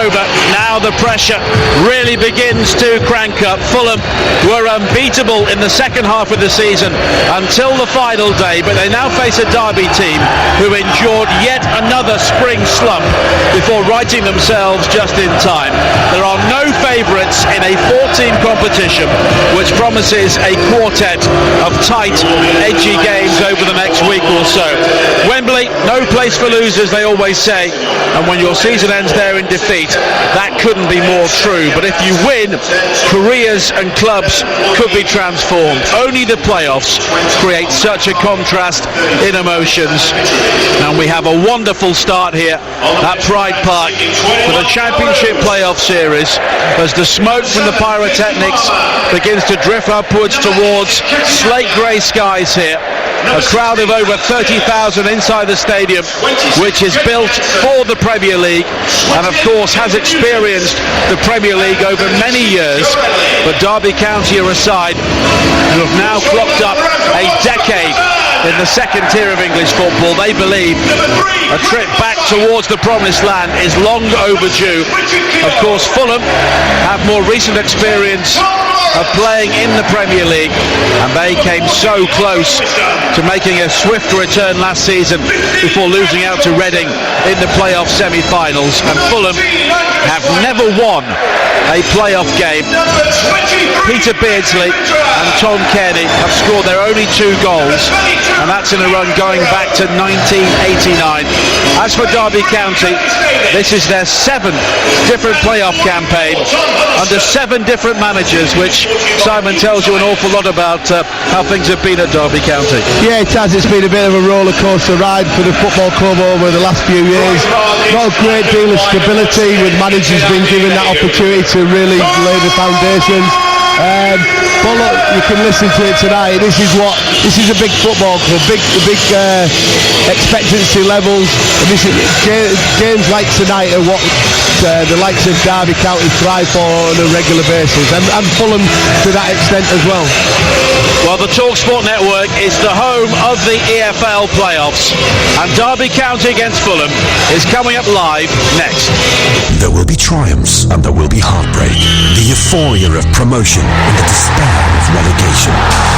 over. Now the pressure really begins to crank up. Fulham were unbeatable in the second half of the season until the final day, but they now face a Derby team who endured yet another spring slump before righting themselves just in time. There are no favourites in a 4-team competition, which promises a quartet of tight, edgy games over the next week or so. Wembley, no place for losers, they always say, and when your season ends there in defeat, that couldn't be more true. But if you win, careers and clubs could be transformed. Only the playoffs create such a contrast in emotions, and we have a wonderful start here at Pride Park for the Championship Playoff Series as the smoke from the pyrotechnics begins to drift upwards towards slate grey skies here. A crowd of over 30,000 inside the stadium, which is built for the Premier League and of course has experienced the Premier League over many years. But Derby County are a side who have now clocked up a decade in the second tier of English football. They believe a trip back towards the promised land is long overdue. Of course, Fulham have more recent experience of playing in the Premier League, and they came so close to making a swift return last season before losing out to Reading in the playoff semi-finals. And Fulham have never won a playoff game. Peter Beardsley and Tom Kearney have scored their only 2 goals, and that's in a run going back to 1989. As for Derby County, this is their 7th different playoff campaign under 7 different managers, which, Simon, tells you an awful lot about how things have been at Derby County. Yeah, it has. It's been a bit of a roller coaster ride for the football club over the last few years. Not a great deal of stability, with managers being given that opportunity to really lay the foundations. But look, you can listen to it tonight. This is a big football club, big expectancy levels, and this is games like tonight are what the likes of Derby County thrive for on a regular basis, and Fulham to that extent as well. Well, the Talksport network is the home of the EFL playoffs, and Derby County against Fulham is coming up live next. There will be triumphs and there will be heartbreak. The euphoria of promotion and the despair of relegation.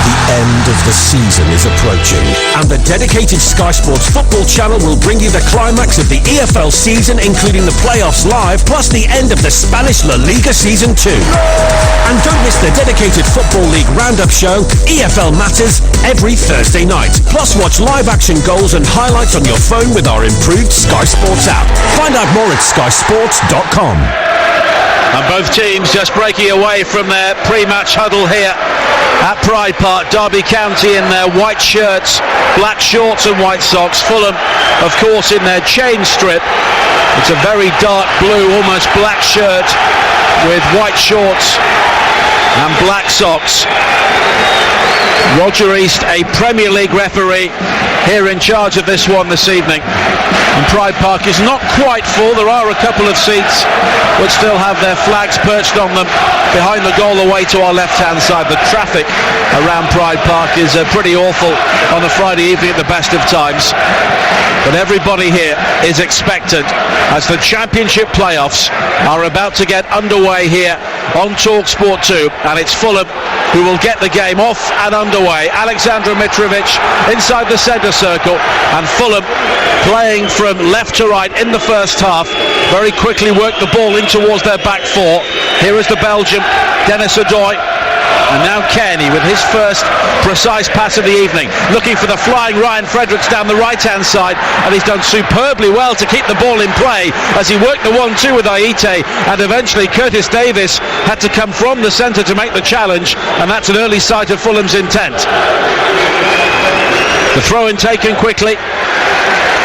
The end of the season is approaching, and the dedicated Sky Sports football channel will bring you the climax of the EFL season, including the playoffs live, plus the end of the Spanish La Liga season 2. And don't miss the dedicated Football League roundup show, EFL Matters, every Thursday night. Plus watch live action goals and highlights on your phone with our improved Sky Sports app. Find out more at skysports.com. And both teams just breaking away from their pre-match huddle here at Pride Park. Derby County in their white shirts, black shorts and white socks. Fulham, of course, in their chain strip. It's a very dark blue, almost black shirt with white shorts and black socks. Roger East, a Premier League referee, here in charge of this one this evening. And Pride Park is not quite full. There are a couple of seats which still have their flags perched on them behind the goal away to our left-hand side. The traffic around Pride Park is pretty awful on a Friday evening at the best of times. But everybody here is expectant as the Championship playoffs are about to get underway here on Talksport 2, and it's Fulham who will get the game off and underway. Alexander Mitrovic inside the centre circle, and Fulham playing from left to right in the first half. Very quickly work the ball in towards their back 4. Here is the Belgian, Dennis Odoi. And now Kearney with his first precise pass of the evening, looking for the flying Ryan Fredericks down the right-hand side, and he's done superbly well to keep the ball in play as he worked the 1-2 with Aite, and eventually Curtis Davis had to come from the centre to make the challenge, and that's an early sight of Fulham's intent. The throw-in taken quickly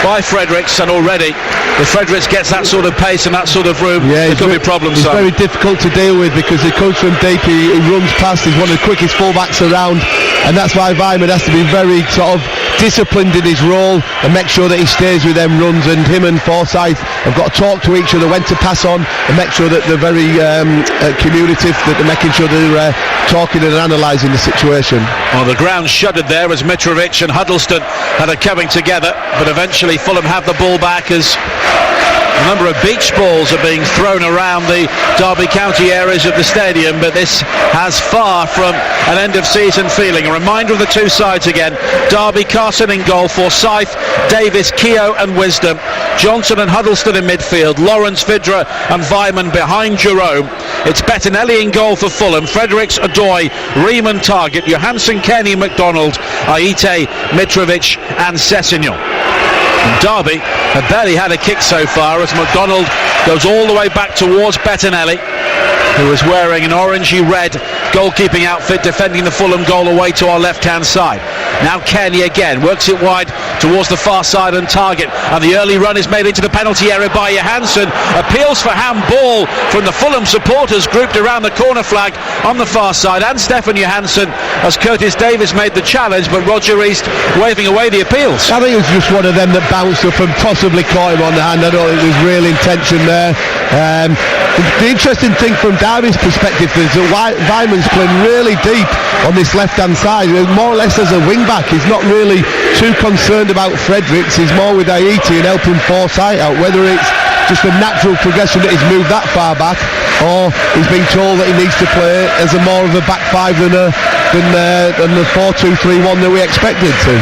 by Fredericks, and already if Fredericks gets that sort of pace and that sort of room, there could be problems. It's very difficult to deal with because he comes from deep, he runs past, he's one of the quickest fullbacks around, and that's why Weimann has to be very sort of disciplined in his role and make sure that he stays with them runs, and him and Forsyth have got to talk to each other when to pass on and make sure that they're very communicative, that they're making sure they're talking and analysing the situation. Well, the ground shuddered there as Mitrovic and Huddleston had it coming together, but eventually Fulham have the ball back as A number of beach balls are being thrown around the Derby County areas of the stadium, but this has far from an end-of-season feeling. A reminder of the two sides again. Derby, Carson in goal, Forsyth, Davis, Keogh and Wisdom, Johnson and Huddleston in midfield, Lawrence, Vidra and Vyman behind Jerome. It's Bettinelli in goal for Fulham, Fredericks, Adoy, Riemann, Target, Johansson, Kenny, McDonald, Aite, Mitrovic and Sessegnon. Derby have barely had a kick so far as McDonald goes all the way back towards Bettinelli, who is wearing an orangey red goalkeeping outfit, defending the Fulham goal away to our left hand side. Now Kenny again works it wide towards the far side and Target, and the early run is made into the penalty area by Johansson. Appeals for handball from the Fulham supporters grouped around the corner flag on the far side, and Stefan Johansson as Curtis Davis made the challenge, but Roger East waving away the appeals. I think it was just one of them that bounced up and possibly caught him on the hand. I don't think there was real intention there. The interesting thing from Derby's perspective is that Vyman's playing really deep on this left-hand side, more or less as a wing-back. He's not really too concerned about Fredericks. He's more with Aite and helping Forsyth out, whether it's just a natural progression that he's moved that far back, or he's been told that he needs to play as a more of a back five than the 4-2-3-1 that we expected to.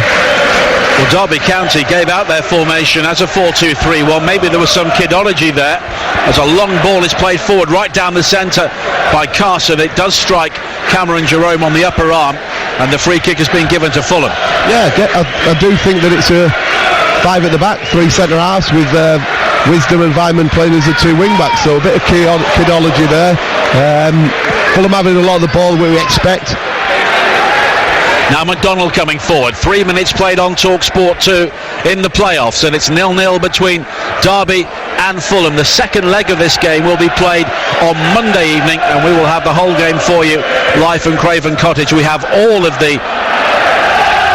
Well, Derby County gave out their formation as a 4-2-3-1. Maybe there was some kidology there, as a long ball is played forward right down the centre by Carson. It does strike Cameron Jerome on the upper arm, and the free kick has been given to Fulham. Yeah, I do think that it's a five at the back, three centre halves with Wisdom and Vyman playing as the two wing backs, so a bit of kidology there. Fulham having a lot of the ball where we expect. Now McDonald coming forward. 3 minutes played on Talksport 2 in the playoffs, and it's 0-0 between Derby and Fulham. The second leg of this game will be played on Monday evening, and we will have the whole game for you live from Craven Cottage. We have all of the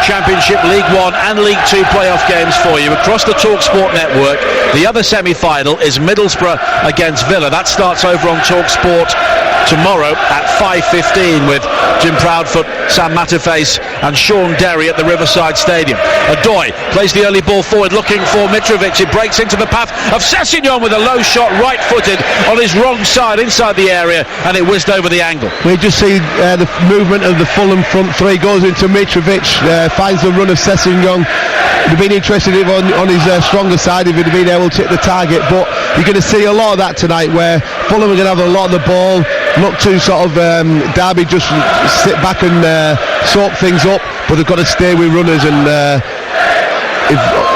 Championship, League 1 and League 2 playoff games for you across the Talksport network. The other semi-final is Middlesbrough against Villa. That starts over on Talksport tomorrow at 5:15 with Jim Proudfoot, Sam Matterface and Sean Derry at the Riverside Stadium. Adoy plays the early ball forward looking for Mitrovic. It breaks into the path of Sessegnon with a low shot, right-footed on his wrong side inside the area, and it whizzed over the angle. We just see the movement of the Fulham front three, goes into Mitrovic, finds the run of Sessegnon. He'd have been interested on his stronger side if he'd have been able to hit the target, but you're going to see a lot of that tonight, where Fulham are going to have a lot of the ball, look to sort of Derby just sit back and soak things up, but they've got to stay with runners, and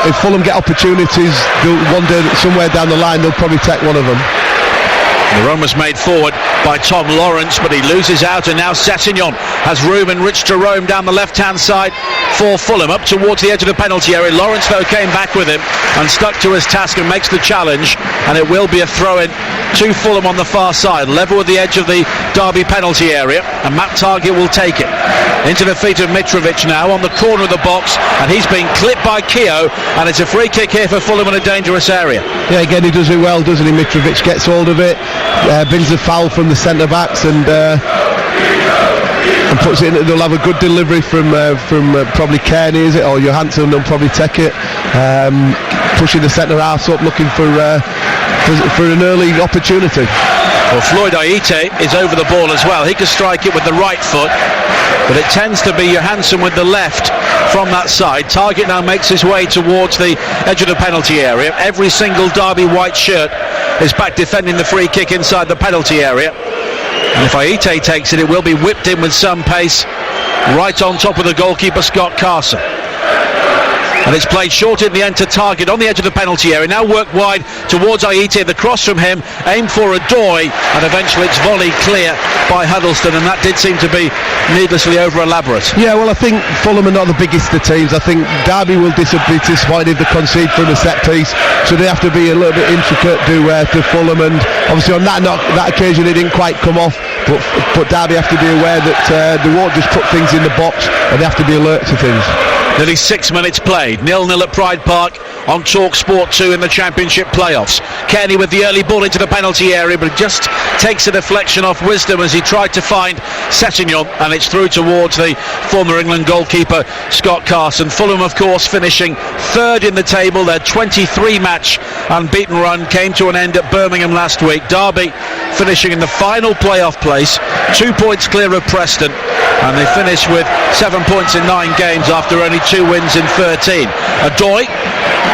if Fulham get opportunities, they'll wander somewhere down the line, they'll probably take one of them. The run was made forward by Tom Lawrence, but he loses out, and now Sessegnon has room and Rich Jerome down the left-hand side for Fulham, up towards the edge of the penalty area. Lawrence, though, came back with him and stuck to his task and makes the challenge, and it will be a throw-in to Fulham on the far side, level with the edge of the Derby penalty area, and Matt Target will take it. Into the feet of Mitrovic now on the corner of the box, and he's been clipped by Keogh, and it's a free kick here for Fulham in a dangerous area. Yeah, again, he does it well, doesn't he? Mitrovic gets hold of it, brings the foul from the centre backs, and puts it in. They'll have a good delivery from probably Kearney, is it, or Johansson? They'll probably take it, pushing the centre halves up, looking for an early opportunity. Well, Floyd Aite is over the ball as well. He can strike it with the right foot, but it tends to be Johansson with the left from that side. Target now makes his way towards the edge of the penalty area. Every single Derby white shirt is back defending the free kick inside the penalty area, and if Aite takes it, it will be whipped in with some pace right on top of the goalkeeper Scott Carson. And it's played short in the end to Target on the edge of the penalty area. Now work wide towards Aite. The cross from him, aimed for Adoy, and eventually it's volleyed clear by Huddleston, and that did seem to be needlessly over-elaborate. Yeah, well, I think Fulham are not the biggest of teams. I think Derby will be disappointed if they concede from a set piece, so they have to be a little bit intricate to Fulham, and obviously on that occasion it didn't quite come off, but Derby have to be aware that they won't just put things in the box, and they have to be alert to things. Nearly 6 minutes played, 0-0 at Pride Park on Talksport 2 in the Championship playoffs. Kenny with the early ball into the penalty area, but just takes a deflection off Wisdom as he tried to find Sessegnon, and it's through towards the former England goalkeeper Scott Carson. Fulham, of course, finishing third in the table. Their 23-match unbeaten run came to an end at Birmingham last week. Derby finishing in the final playoff place, 2 points clear of Preston, and they finish with 7 points in 9 games after only 2 wins in 13. Adoy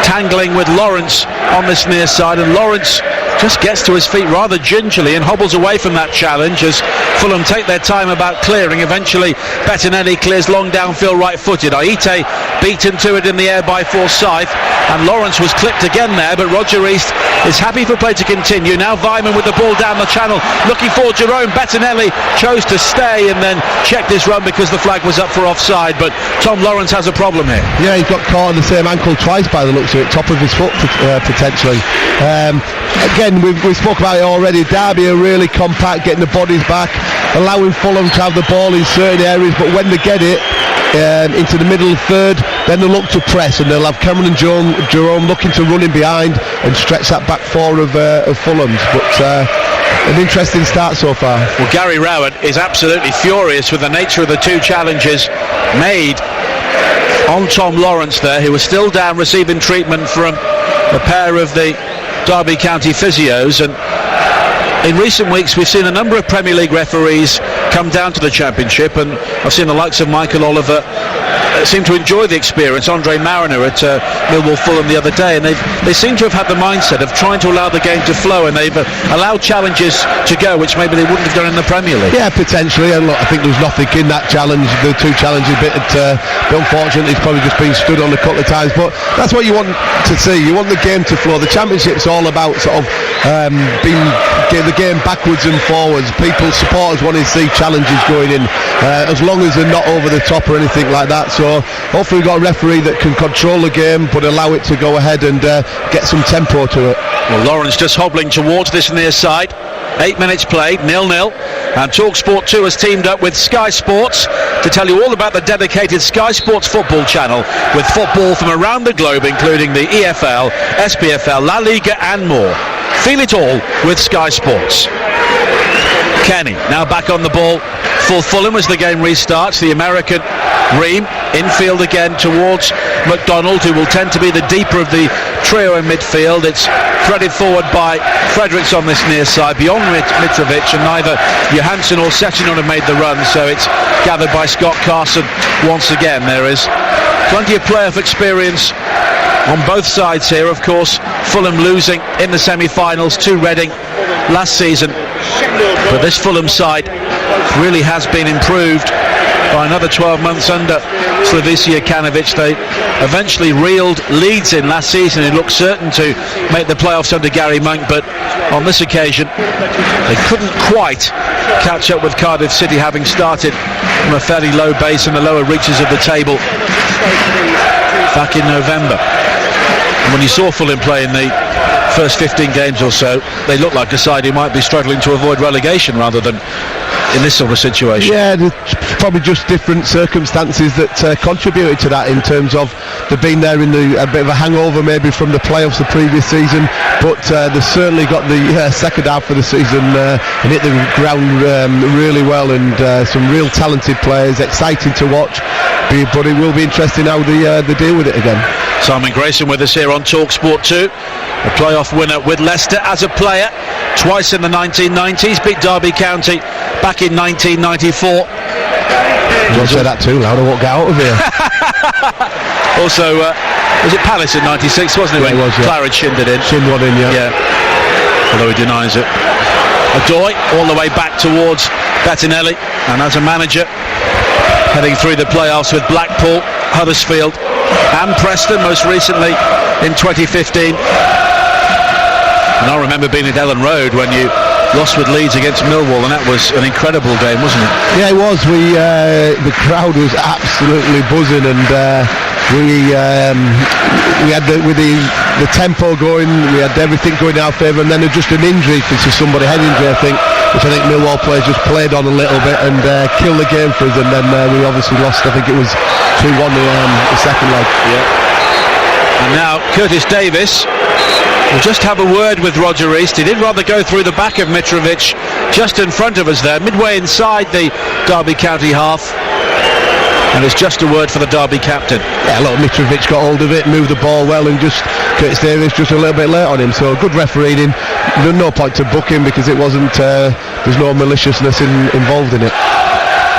tangling with Lawrence on this near side, and Lawrence just gets to his feet rather gingerly and hobbles away from that challenge as Fulham take their time about clearing. Eventually Bettinelli clears long downfield right-footed. Aite beaten to it in the air by Forsyth, and Lawrence was clipped again there, but Roger East is happy for play to continue. Now Vyman with the ball down the channel looking for Jerome. Bettinelli chose to stay and then checked his run because the flag was up for offside, but Tom Lawrence has a problem here. Yeah, he got caught on the same ankle twice by the looks of it, top of his foot potentially. Again, we spoke about it already. Derby are really compact, getting the bodies back, allowing Fulham to have the ball in certain areas, but when they get it into the middle third, then they'll look to press, and they'll have Cameron and Jerome looking to run in behind and stretch that back four of Fulham's. But an interesting start so far. Well, Gary Rowett is absolutely furious with the nature of the 2 challenges made on Tom Lawrence there, who was still down receiving treatment from a pair of the Derby County physios. And in recent weeks we've seen a number of Premier League referees come down to the Championship, and I've seen the likes of Michael Oliver seem to enjoy the experience. Andre Mariner at Millwall Fulham the other day, and they seem to have had the mindset of trying to allow the game to flow, and they've allowed challenges to go which maybe they wouldn't have done in the Premier League. Yeah, potentially, and look, I think there was nothing in that challenge. The 2 challenges, bit unfortunate, he's probably just been stood on a couple of times, but that's what you want to see. You want the game to flow. The Championship's all about sort of getting the game backwards and forwards. Supporters want to see challenges going in, as long as they're not over the top or anything like that. So hopefully we've got a referee that can control the game but allow it to go ahead and get some tempo to it. Well, Lawrence just hobbling towards this near side. 8 minutes played, 0-0, and Talksport 2 has teamed up with Sky Sports to tell you all about the dedicated Sky Sports football channel with football from around the globe, including the EFL, SPFL, La Liga and more. Feel it all with Sky Sports. Kenny now back on the ball for Fulham as the game restarts. The American Ream infield again towards McDonald, who will tend to be the deeper of the trio in midfield. It's threaded forward by Fredericks on this near side beyond Mitrovic, and neither Johansson or Sessegnon have made the run, so it's gathered by Scott Carson once again. There is plenty of playoff experience on both sides here. Of course, Fulham losing in the semi-finals to Reading last season, but this Fulham side really has been improved by another 12 months under Slavisa Jokanovic. They eventually reeled Leeds in last season. It looked certain to make the playoffs under Gary Monk, but on this occasion they couldn't quite catch up with Cardiff City, having started from a fairly low base in the lower reaches of the table back in November. And when you saw Fulham play in the first 15 games or so, they looked like a side who might be struggling to avoid relegation rather than in this sort of situation. Yeah, there's probably just different circumstances that contributed to that, in terms of they've been there in a bit of a hangover maybe from the playoffs the previous season, but they've certainly got the second half of the season and hit the ground really well, and some real talented players, exciting to watch, but it will be interesting how they deal with it again. Simon Grayson with us here on Talksport 2, a playoff winner with Leicester as a player, twice in the 1990s, beat Derby County back in 1994. Don't say that too loud, I won't get out of here. Also, was it Palace in 96, wasn't it? Yeah, it was, yeah. Claridge shinned it in. Shinned one in, yeah. Although he denies it. Adoy all the way back towards Bettinelli, and as a manager heading through the playoffs with Blackpool, Huddersfield and Preston most recently in 2015. And I remember being at Ellen Road when you lost with Leeds against Millwall, and that was an incredible game, wasn't it? Yeah, it was. The crowd was absolutely buzzing, and we had the tempo going, we had everything going in our favour, and then just an injury to somebody, head injury I think, which I think Millwall players just played on a little bit and killed the game for us, and then we obviously lost. I think it was 2-1 the second leg. Yeah. And now Curtis Davis will just have a word with Roger East. He did rather go through the back of Mitrovic, just in front of us there, midway inside the Derby County half. And it's just a word for the Derby captain. Yeah, look, Mitrovic got hold of it, moved the ball well, and just Curtis Davis just a little bit late on him. So good refereeing. There's no point to book him because it wasn't. There's no maliciousness involved in it.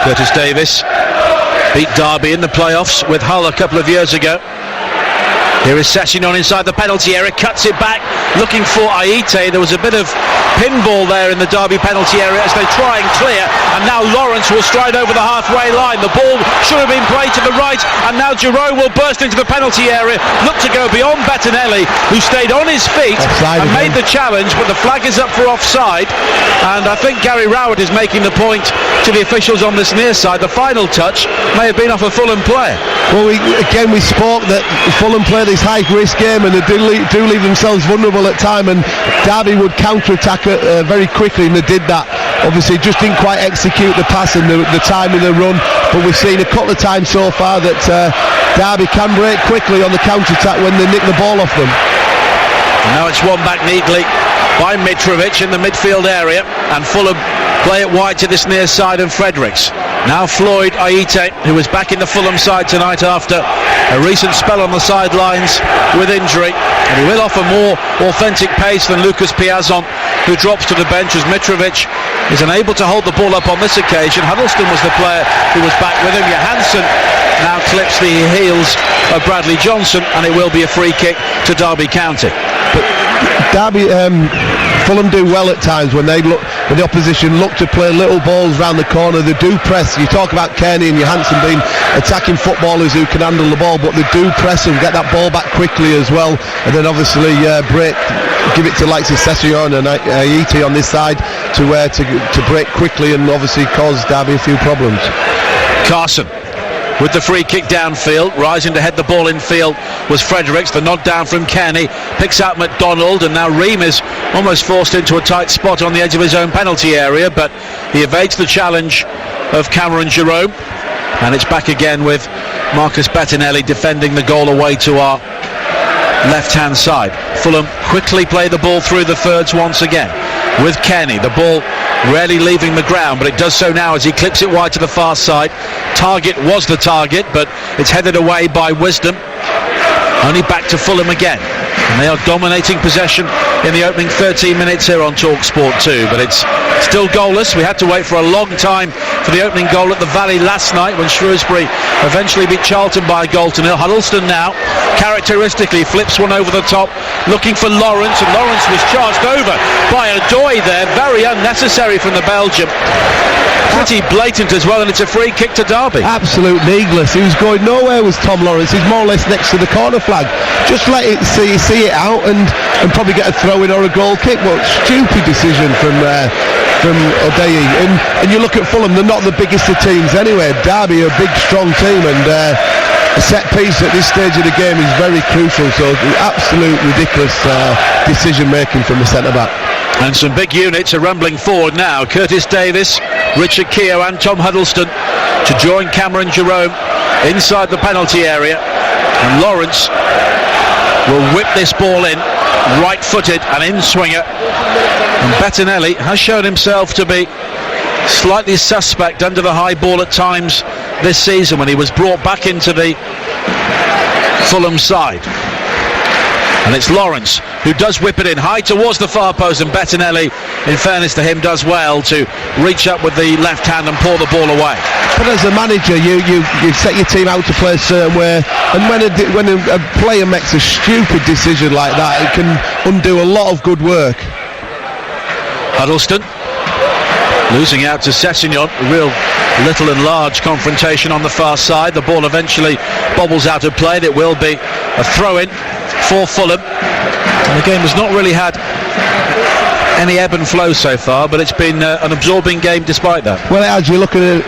Curtis Davis beat Derby in the playoffs with Hull a couple of years ago. Here is Sessignon inside the penalty area, cuts it back, looking for Aite. There was a bit of pinball there in the Derby penalty area as they try and clear, and now Lawrence will stride over the halfway line. The ball should have been played to the right, and now Giroud will burst into the penalty area, look to go beyond Bettinelli, who stayed on his feet offside and made the challenge, but the flag is up for offside. And I think Gary Rowett is making the point to the officials on this near side. The final touch may have been off a Fulham player. Well, we spoke that Fulham play this high risk game, and they do leave themselves vulnerable at time, and Derby would counter-attack very quickly, and they did that. Obviously just didn't quite execute the pass and the time of the run, but we've seen a couple of times so far that Derby can break quickly on the counter-attack when they nick the ball off them. And now it's won back neatly by Mitrovic in the midfield area, and Fulham play it wide to this near side of Fredericks. Now Floyd Aite, who is back in the Fulham side tonight after a recent spell on the sidelines with injury, and he will offer more authentic pace than Lucas Piazon, who drops to the bench as Mitrovic is unable to hold the ball up on this occasion. Huddleston was the player who was back with him. Johansson now clips the heels of Bradley Johnson, and it will be a free kick to Derby County. But Derby, Fulham do well at times when the opposition look to play little balls round the corner. They do press. You talk about Kearney and Johansson being attacking footballers who can handle the ball, but they do press and get that ball back quickly as well, and then obviously give it to likes of Sessignon and Aite on this side to break quickly and obviously cause Derby a few problems. Carson with the free kick downfield, rising to head the ball infield was Fredericks. The nod down from Kearney, picks out McDonald, and now Ream is almost forced into a tight spot on the edge of his own penalty area, but he evades the challenge of Cameron Jerome, and it's back again with Marcus Bettinelli defending the goal away to our left-hand side. Fulham quickly play the ball through the thirds once again with Kearney. The ball rarely leaving the ground, but it does so now as he clips it wide to the far side. Target was the target, but it's headed away by Wisdom. Only back to Fulham again, and they are dominating possession in the opening 13 minutes here on Talksport 2, but it's still goalless. We had to wait for a long time for the opening goal at the Valley last night when Shrewsbury eventually beat Charlton by a goal to nil. Huddleston now characteristically flips one over the top, looking for Lawrence, and Lawrence was charged over by Adoy there, very unnecessary from the Belgian. Pretty blatant as well, and it's a free kick to Derby. Absolute needless. He was going nowhere, was Tom Lawrence. He's more or less next to the corner flag. Just let it see it out and probably get a throw in or a goal kick. What stupid decision from Odeyi. And you look at Fulham, they're not the biggest of teams anyway. Derby are a big strong team, and a set piece at this stage of the game is very crucial. So absolute ridiculous decision making from the centre back. And some big units are rumbling forward now. Curtis Davis, Richard Keogh and Tom Huddleston to join Cameron Jerome inside the penalty area, and Lawrence will whip this ball in, right-footed and in-swinger, and Bettinelli has shown himself to be slightly suspect under the high ball at times this season when he was brought back into the Fulham side. And it's Lawrence who does whip it in high towards the far post, and Bettinelli, in fairness to him, does well to reach up with the left hand and pour the ball away. But as a manager, you set your team out to play a certain way, and when a player makes a stupid decision like that, it can undo a lot of good work. Huddleston losing out to Sessignon, a real little and large confrontation on the far side. The ball eventually bobbles out of play. It will be a throw-in for Fulham, and the game has not really had any ebb and flow so far, but it's been an absorbing game despite that. Well, as you look at it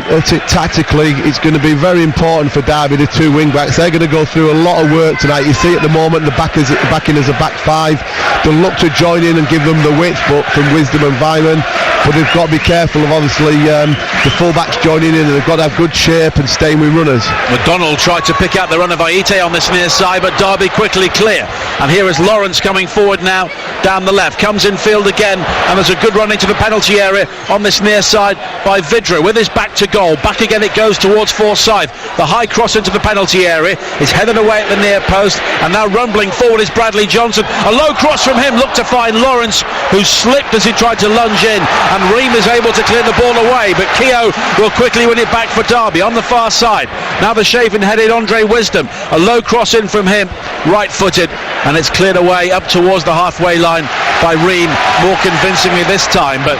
tactically, it's going to be very important for Derby, the two wing backs. They're going to go through a lot of work tonight. You see at the moment the backing as a back five. They'll look to join in and give them the width, but from Wisdom and Vyman, but they've got to be careful of obviously the full-backs joining in, and they've got to have good shape and staying with runners. McDonald tried to pick out the run of Aite on this near side, but Derby quickly clear. And here is Lawrence coming forward now down the left, comes in field again, and there's a good run into the penalty area on this near side by Vidra with his back to goal. Back again it goes towards Forsyth. The high cross into the penalty area is headed away at the near post, and now rumbling forward is Bradley Johnson. A low cross from him, looked to find Lawrence, who slipped as he tried to lunge in, and Ream is able to clear the ball away, but Keogh will quickly win it back for Derby on the far side. Now the shaven-headed Andre Wisdom, a low cross in from him, right-footed, and it's cleared away up towards the halfway line by Ream, more convincingly this time, but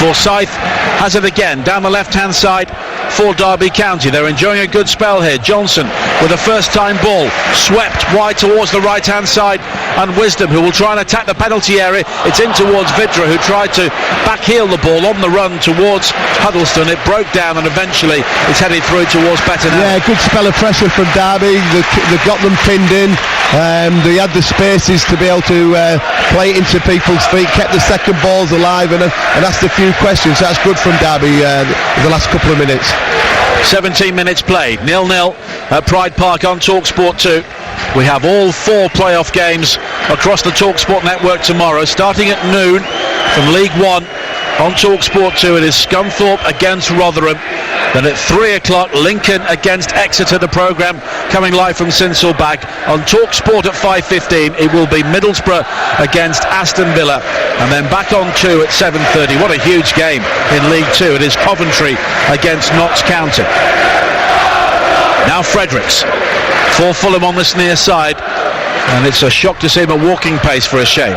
Forsyth has it again down the left-hand side for Derby County. They're enjoying a good spell here. Johnson with a first-time ball, swept wide towards the right-hand side, and Wisdom, who will try and attack the penalty area. It's in towards Vidra, who tried to backheel the ball on the run towards Huddleston. It broke down, and eventually it's headed through towards Bettenham. Yeah, good spell of pressure from Derby. They got them pinned in. They had the spaces to be able to play it into people's feet, kept the second balls alive, and asked a few questions. That's good from Derby the last couple of minutes. 17 minutes played, 0-0 at Pride Park on Talksport 2. We have all 4 playoff games across the Talksport network tomorrow, starting at noon from League 1 on Talksport 2. It is Scunthorpe against Rotherham. Then at 3 o'clock, Lincoln against Exeter, the programme coming live from Sincilbag. On Talksport at 5:15, it will be Middlesbrough against Aston Villa. And then back on 2 at 7:30. What a huge game in League 2. It is Coventry against Notts County. Now Fredericks for Fulham on this near side. And it's a shock to see him at walking pace for a shame.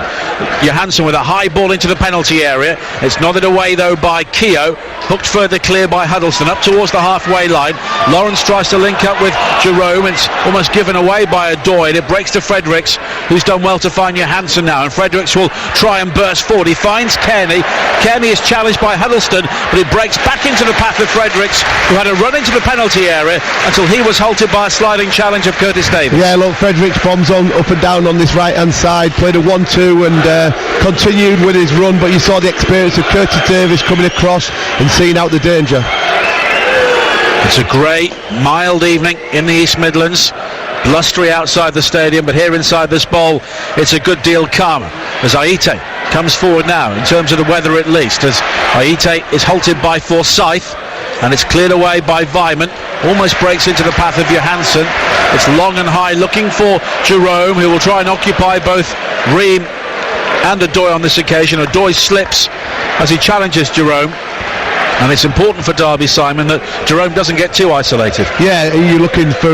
Johansson with a high ball into the penalty area. It's nodded away though by Keogh. Hooked further clear by Huddleston up towards the halfway line. Lawrence tries to link up with Jerome. It's almost given away by Adoy. It breaks to Fredericks, who's done well to find Johansson now. And Fredericks will try and burst forward. He finds Kearney. Kearney is challenged by Huddleston, but it breaks back into the path of Fredericks, who had a run into the penalty area until he was halted by a sliding challenge of Curtis Davis. Yeah, look, Fredericks bombs on up and down on this right-hand side, played a 1-2 and continued with his run, but you saw the experience of Curtis Davis coming across and seeing out the danger. It's a grey, mild evening in the East Midlands. Blustery outside the stadium, but here inside this bowl it's a good deal calmer as Aite comes forward now, in terms of the weather at least, as Aite is halted by Forsyth, and it's cleared away by Vyman. Almost breaks into the path of Johansson. It's long and high, looking for Jerome, who will try and occupy both Ream and Adoy on this occasion. Adoy slips as he challenges Jerome, and it's important for Derby, Simon, that Jerome doesn't get too isolated. Yeah, you're looking for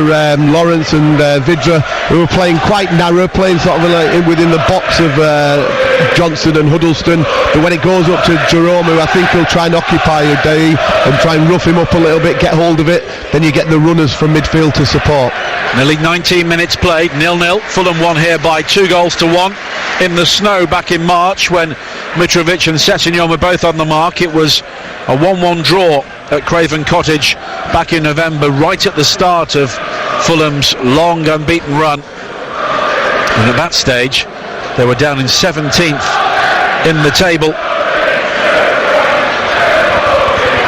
Lawrence and Vidra, who are playing quite narrow, playing sort of like within the box of Johnson and Huddleston, but when it goes up to Jerome, who I think will try and occupy Adoy and try and rough him up a little bit, get hold of it, then you get the runners from midfield to support. Nearly 19 minutes played, 0-0. Fulham won here by 2-1 in the snow back in March when Mitrovic and Sessegnon were both on the mark. It was a 1-1 draw at Craven Cottage back in November, right at the start of Fulham's long unbeaten run. And at that stage they were down in 17th in the table,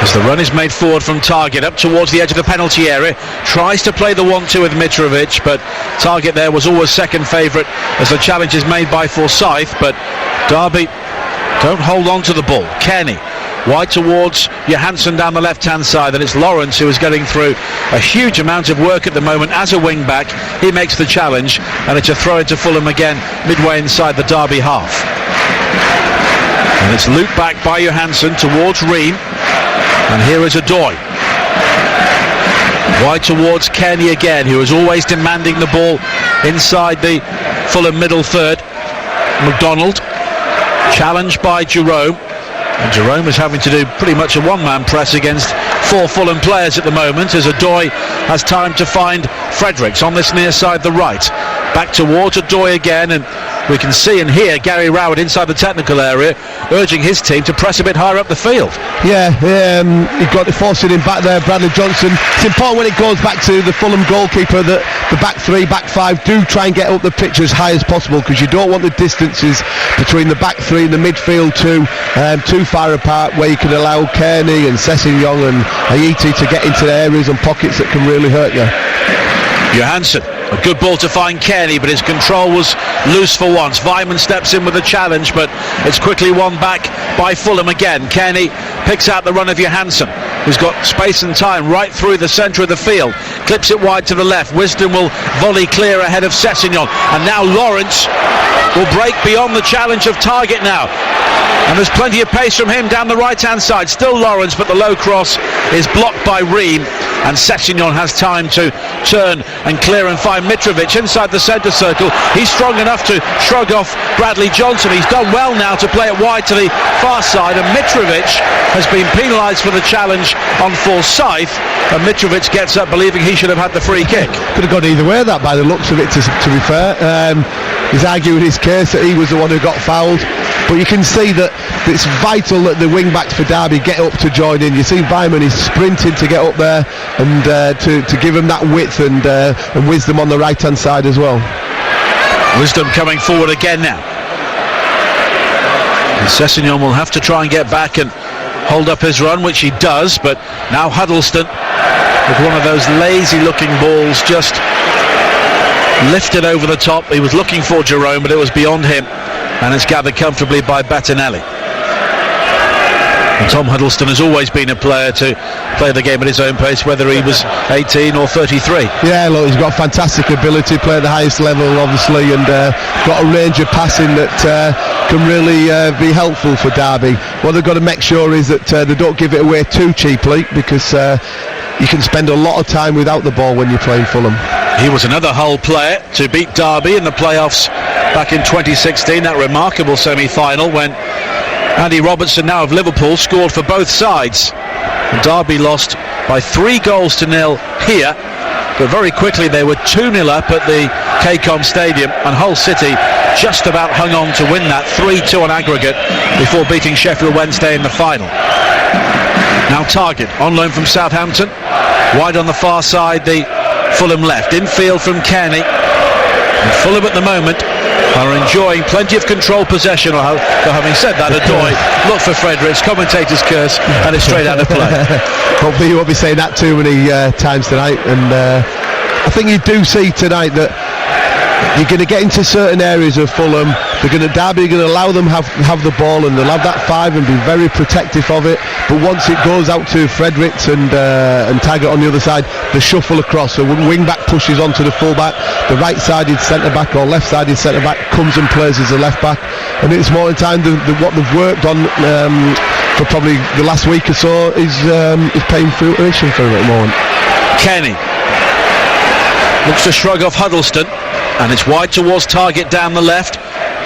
as the run is made forward from Target up towards the edge of the penalty area. Tries to play the 1-2 with Mitrovic, but Target there was always second favourite as the challenge is made by Forsyth. But Derby don't hold on to the ball. Kearney wide towards Johansson down the left-hand side, and it's Lawrence who is getting through a huge amount of work at the moment as a wing-back. He makes the challenge, and it's a throw into Fulham again midway inside the Derby half. And it's looped back by Johansson towards Ream, and here is Adoy wide towards Kearney again, who is always demanding the ball inside the Fulham middle third. McDonald challenged by Jerome, and Jerome is having to do pretty much a one-man press against 4 Fulham players at the moment, as Adoy has time to find Fredericks on this near side, the right. Back towards Adoy again, and we can see and hear Gary Rowett inside the technical area urging his team to press a bit higher up the field. Yeah, he got forcing him back there, Bradley Johnson. It's important when it goes back to the Fulham goalkeeper that the back three, back five do try and get up the pitch as high as possible, because you don't want the distances between the back three and the midfield too far apart, where you can allow Kearney and Sessegnon and Ayiti to get into the areas and pockets that can really hurt you. Johansson, a good ball to find Kearney, but his control was loose for once. Weimann steps in with a challenge, but it's quickly won back by Fulham again. Kearney picks out the run of Johansson, who's got space and time right through the centre of the field. Clips it wide to the left. Wisdom will volley clear ahead of Sessegnon, and now Lawrence will break beyond the challenge of Target now. And there's plenty of pace from him down the right-hand side. Still Lawrence, but the low cross is blocked by Ream, and Sessegnon has time to turn and clear and find Mitrovic inside the centre circle. He's strong enough to shrug off Bradley Johnson. He's done well now to play it wide to the far side, and Mitrovic has been penalised for the challenge on Forsyth, and Mitrovic gets up believing he should have had the free kick. Could have gone either way, that, by the looks of it, to be fair. He's arguing his case that he was the one who got fouled, but you can see that it's vital that the wing backs for Derby get up to join in. You see Weimann is sprinting to get up there and to give him that width and Wisdom on the right hand side as well. Wisdom coming forward again now, and Sessegnon will have to try and get back and hold up his run, which he does. But now Huddleston with one of those lazy looking balls just lifted over the top. He was looking for Jerome, but it was beyond him, and it's gathered comfortably by Bettinelli. And Tom Huddleston has always been a player to play the game at his own pace, whether he was 18 or 33. Yeah, look, he's got fantastic ability, play at the highest level, obviously, and got a range of passing that can really be helpful for Derby. What they've got to make sure is that they don't give it away too cheaply, because you can spend a lot of time without the ball when you're playing Fulham. He was another Hull player to beat Derby in the playoffs back in 2016, that remarkable semi-final when Andy Robertson, now of Liverpool, scored for both sides. And Derby lost by 3-0 here, but very quickly they were 2-0 up at the KCOM Stadium, and Hull City just about hung on to win that 3-2 on aggregate before beating Sheffield Wednesday in the final. Now Target, on loan from Southampton, wide on the far side, the Fulham left, infield from Kearney, and Fulham at the moment are enjoying plenty of controlled possession. Though having said that, Adoy look for Fredericks, commentator's curse, and it's straight out of play. Hopefully you won't be saying that too many times tonight, and I think you do see tonight that you're going to get into certain areas of Fulham. Derby are going to allow them have the ball, and they'll have that 5 and be very protective of it. But once it goes out to Fredericks and Taggart on the other side, the shuffle across. So when wing back pushes onto the full back, the right-sided centre back or left-sided centre back comes and plays as a left back. And it's more in time what they've worked on for probably the last week or so is paying fruition for it at the moment. Kenny looks to shrug off Huddleston, and it's wide towards Target down the left.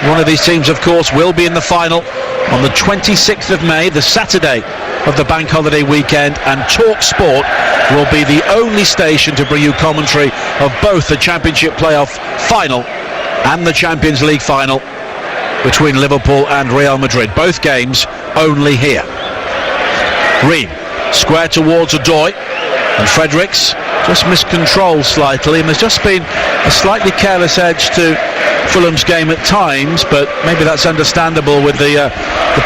One of these teams, of course, will be in the final on the 26th of May, the Saturday of the bank holiday weekend, and Talksport will be the only station to bring you commentary of both the Championship playoff final and the Champions League final between Liverpool and Real Madrid. Both games only here. Ream, square towards Adoy, and Fredericks just miscontrolled slightly, and there's just been a slightly careless edge to Fulham's game at times, but maybe that's understandable with the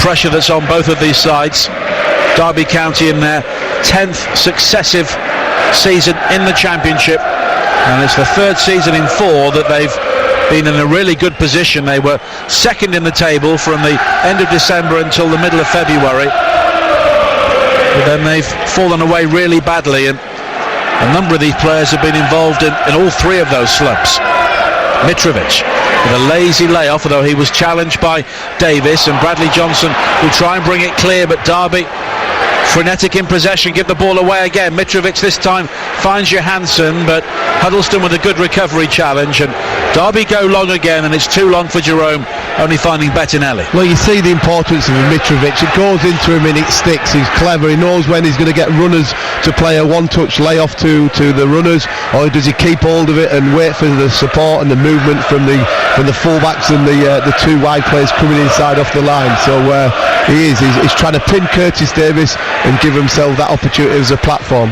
pressure that's on both of these sides. Derby County in their 10th successive season in the Championship, and it's the 3rd season in 4 that they've been in a really good position. They were second in the table from the end of December until the middle of February, but then they've fallen away really badly, and a number of these players have been involved in all 3 of those slumps. Mitrovic with a lazy layoff, although he was challenged by Davis, and Bradley Johnson will try and bring it clear, but Derby frenetic in possession, give the ball away again. Mitrovic this time finds Johansson, but Huddleston with a good recovery challenge, and Derby go long again, and it's too long for Jerome, only finding Bettinelli. Well, you see the importance of Mitrovic. It goes into him and it sticks. He's clever. He knows when he's going to get runners to play a one-touch layoff to the runners, or does he keep hold of it and wait for the support and the movement from the fullbacks and the two wide players coming inside off the line. So he's trying to pin Curtis Davis and give himself that opportunity as a platform.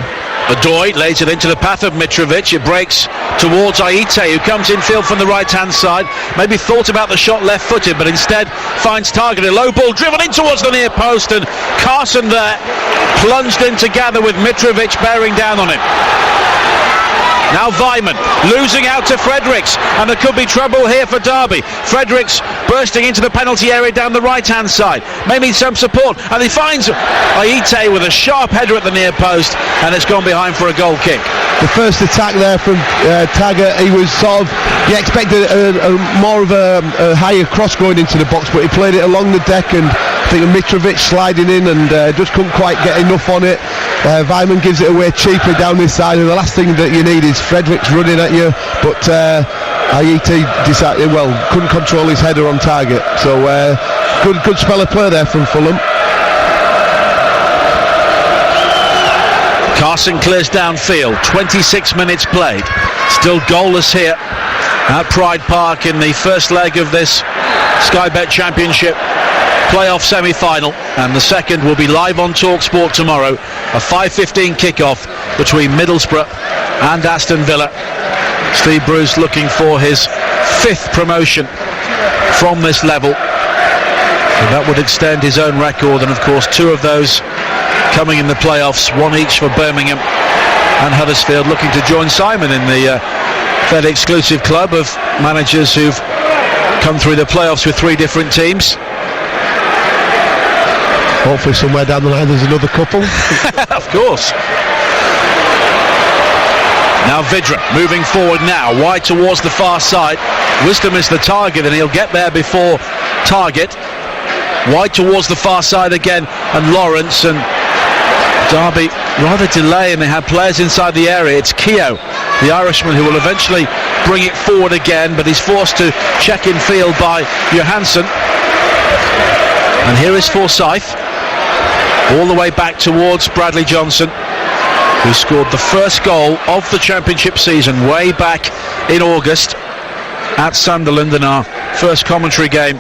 Adoy lays it into the path of Mitrovic. It breaks towards Aite, who comes in field from the right hand side. Maybe thought about the shot left footed, but instead finds target. A low ball driven in towards the near post, and Carson there plunged in together with Mitrovic bearing down on him. Now Weimann losing out to Fredericks, and there could be trouble here for Derby. Fredericks bursting into the penalty area down the right hand side, may need some support, and he finds Aite with a sharp header at the near post, and it's gone behind for a goal kick. The first attack there from Taggart, he was you expected more of a higher cross going into the box, but he played it along the deck, and I think Mitrovic sliding in and just couldn't quite get enough on it. Weimann gives it away cheaply down this side, and the last thing that you need is Fredericks running at you, but Aite couldn't control his header on target. So good spell of play there from Fulham. Carson clears downfield, 26 minutes played, still goalless here at Pride Park in the first leg of this Sky Bet Championship playoff semi-final, and the second will be live on Talksport tomorrow, a 5:15 kickoff between Middlesbrough and Aston Villa. Steve Bruce looking for his 5th promotion from this level, and that would extend his own record, and of course 2 of those coming in the playoffs, 1 each for Birmingham and Huddersfield, looking to join Simon in the fairly exclusive club of managers who've come through the playoffs with 3 different teams. Hopefully somewhere down the line there's another couple. Of course. Now Vidra moving forward now, wide towards the far side. Wisdom is the target, and he'll get there before Target. Wide towards the far side again, and Lawrence, and Derby rather delay, and they have players inside the area. It's Keogh, the Irishman, who will eventually bring it forward again, but he's forced to check in field by Johansson. And here is Forsyth, all the way back towards Bradley Johnson, who scored the first goal of the championship season way back in August at Sunderland in our first commentary game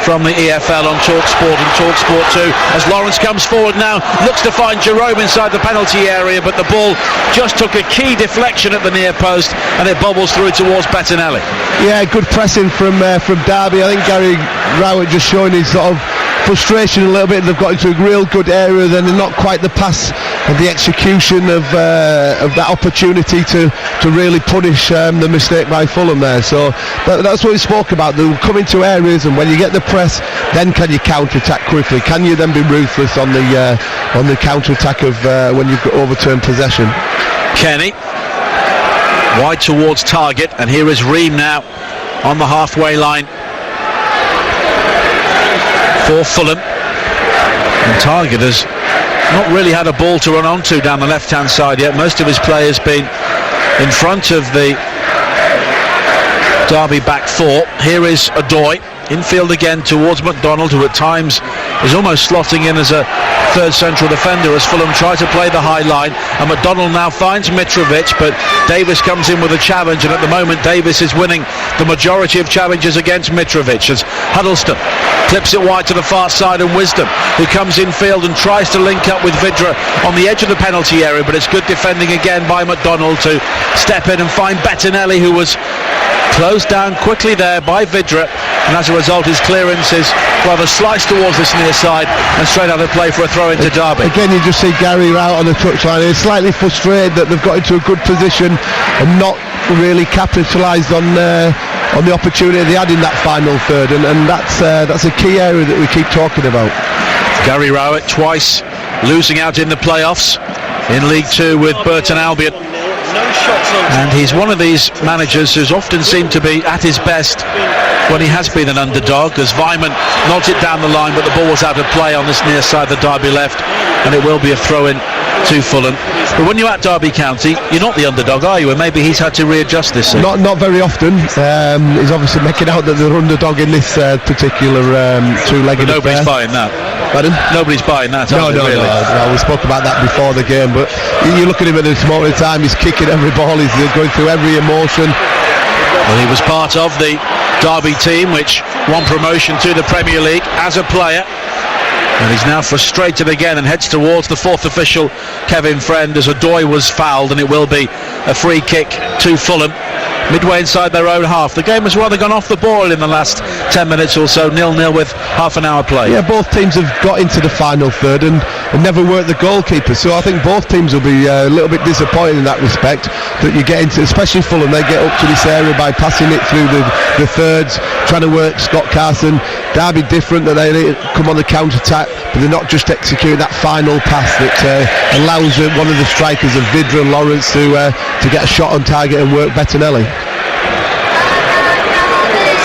from the EFL on Talksport and Talksport 2, as Lawrence comes forward now, looks to find Jerome inside the penalty area, but the ball just took a key deflection at the near post, and it bobbles through towards Bettinelli. Yeah, good pressing from Derby. I think Gary Rowett just showing his sort of frustration a little bit. They've got into a real good area, then they're not quite the pass and the execution of that opportunity to really punish the mistake by Fulham there. So that's what we spoke about. They'll come into areas, and when you get the press, then can you counter-attack quickly? Can you then be ruthless on the counter-attack of when you've got overturned possession? Kenny wide towards Target, and here is Ream now on the halfway line for Fulham, and Target has not really had a ball to run onto down the left hand side yet. Most of his players been in front of the Derby back 4. Here is Adoy infield again towards McDonald, who at times is almost slotting in as a third central defender as Fulham try to play the high line, and McDonald now finds Mitrovic, but Davis comes in with a challenge, and at the moment Davis is winning the majority of challenges against Mitrovic as Huddleston clips it wide to the far side, and Wisdom, who comes infield and tries to link up with Vidra on the edge of the penalty area, but it's good defending again by McDonald to step in and find Bettinelli, who was closed down quickly there by Vidra, and as a result his clearance is rather sliced towards this near side and straight out of play for a throw into Derby. Again, you just see Gary out on the touchline. He's slightly frustrated that they've got into a good position and not really capitalised on the opportunity they had in that final third, and that's a key area that we keep talking about. Gary Rowett twice losing out in the playoffs in League 2 with Burton Albion, and he's one of these managers who's often seemed to be at his best when he has been an underdog, as Weimann nods it down the line, but the ball was out of play on this near side, the Derby left. and it will be a throw-in to Fulham. But when you're at Derby County, you're not the underdog, are you? And maybe he's had to readjust this season. Not very often. He's obviously making out that they're underdog in this particular two-legged but nobody's affair. buying that. Pardon? Nobody's buying that. No, really. no. We spoke about that before the game, but you look at him at this moment in time, he's kicking every ball, he's going through every emotion. Well, he was part of the Derby team which won promotion to the Premier League as a player, and he's now frustrated again and heads towards the fourth official, Kevin Friend, as Odoi was fouled, and it will be a free kick to Fulham midway inside their own half. The game has rather gone off the boil in the last 10 minutes or so, 0-0 with half an hour play. Yeah, both teams have got into the final third and never worked the goalkeeper, so I think both teams will be a little bit disappointed in that respect, that you get into, especially Fulham, they get up to this area by passing it through the thirds, trying to work Scott Carson. Derby different, that they come on the counter-attack, but they're not just executing that final pass that allows one of the strikers of Vidra and Lawrence to get a shot on target and work Bettinelli.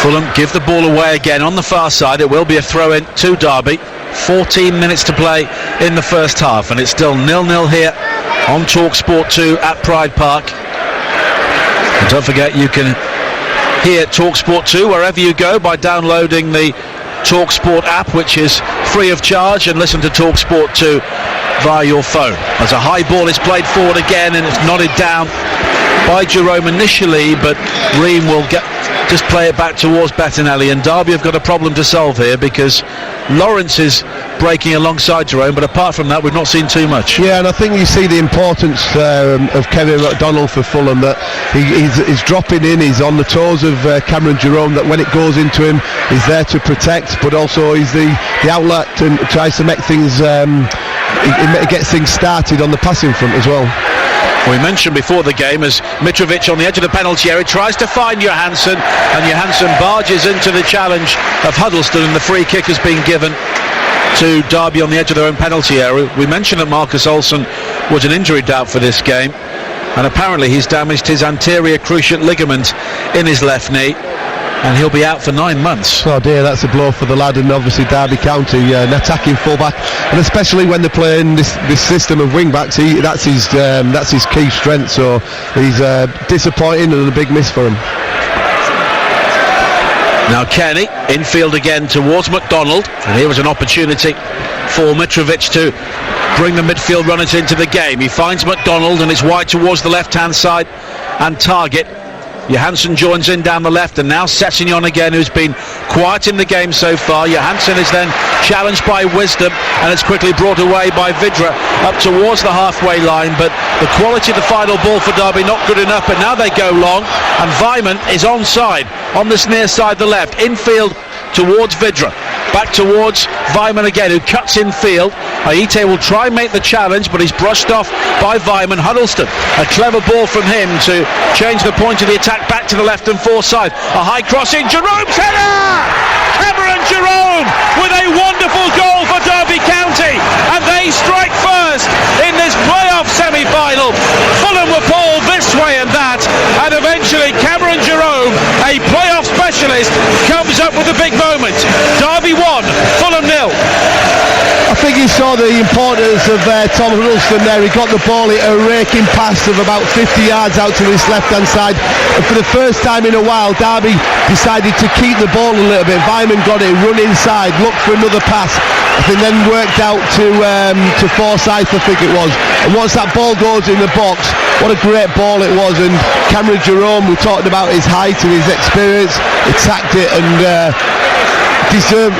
Fulham give the ball away again on the far side. It will be a throw-in to Derby. 14 minutes to play in the first half, and it's still 0-0 here on Talksport 2 at Pride Park. And don't forget, you can hear Talksport 2 wherever you go by downloading the Talksport app, which is free of charge, and listen to Talksport 2 via your phone. As a high ball is played forward again, and it's nodded down by Jerome initially, but Ream will just play it back towards Bettinelli, and Derby have got a problem to solve here because Lawrence is breaking alongside Jerome, but apart from that we've not seen too much. Yeah, and I think you see the importance of Kevin McDonald for Fulham, that he's dropping in, he's on the toes of Cameron Jerome, that when it goes into him he's there to protect, but also he's the outlet and tries to make things he gets things started on the passing front as well. We mentioned before the game as Mitrovic on the edge of the penalty area tries to find Johansson, and Johansson barges into the challenge of Huddleston, and the free kick has been given to Derby on the edge of their own penalty area. We mentioned that Marcus Olsen was an injury doubt for this game, and apparently he's damaged his anterior cruciate ligament in his left knee, and he'll be out for 9 months. Oh dear, that's a blow for the lad, and obviously Derby County, an attacking fullback, and especially when they're playing this system of wing backs, that's his key strength. So he's disappointing and a big miss for him. Now Kenny infield again towards McDonald, and here was an opportunity for Mitrovic to bring the midfield runners into the game. He finds McDonald, and it's wide towards the left hand side and target. Johansson joins in down the left, and now Sessegnon again, who's been quiet in the game so far. Johansson is then challenged by Wisdom, and it's quickly brought away by Vidra up towards the halfway line, but the quality of the final ball for Derby not good enough. But now they go long, and Vyman is onside on this near side, the left, infield towards Vidra, back towards Vyman again, who cuts in field. Aite will try and make the challenge, but he's brushed off by Vyman. Huddleston, a clever ball from him to change the point of the attack back to the left and fore side. A high cross in, Jerome's header! Cameron Jerome with a wonderful goal for Derby County, and they strike first in this playoff semi-final. Fulham were pulled this way and that, and eventually Cameron Jerome, a playoff specialist, comes up with a big moment. Derby 1, Fulham 0. I think he saw the importance of Tom Huddleston there. He got the ball, a raking pass of about 50 yards out to this left-hand side. And for the first time in a while, Derby decided to keep the ball a little bit. Vyman got it, run inside, looked for another pass. I think then worked out to Forsyth, I think it was. And once that ball goes in the box, what a great ball it was. And Cameron Jerome, we talked about his height and his experience, attacked it and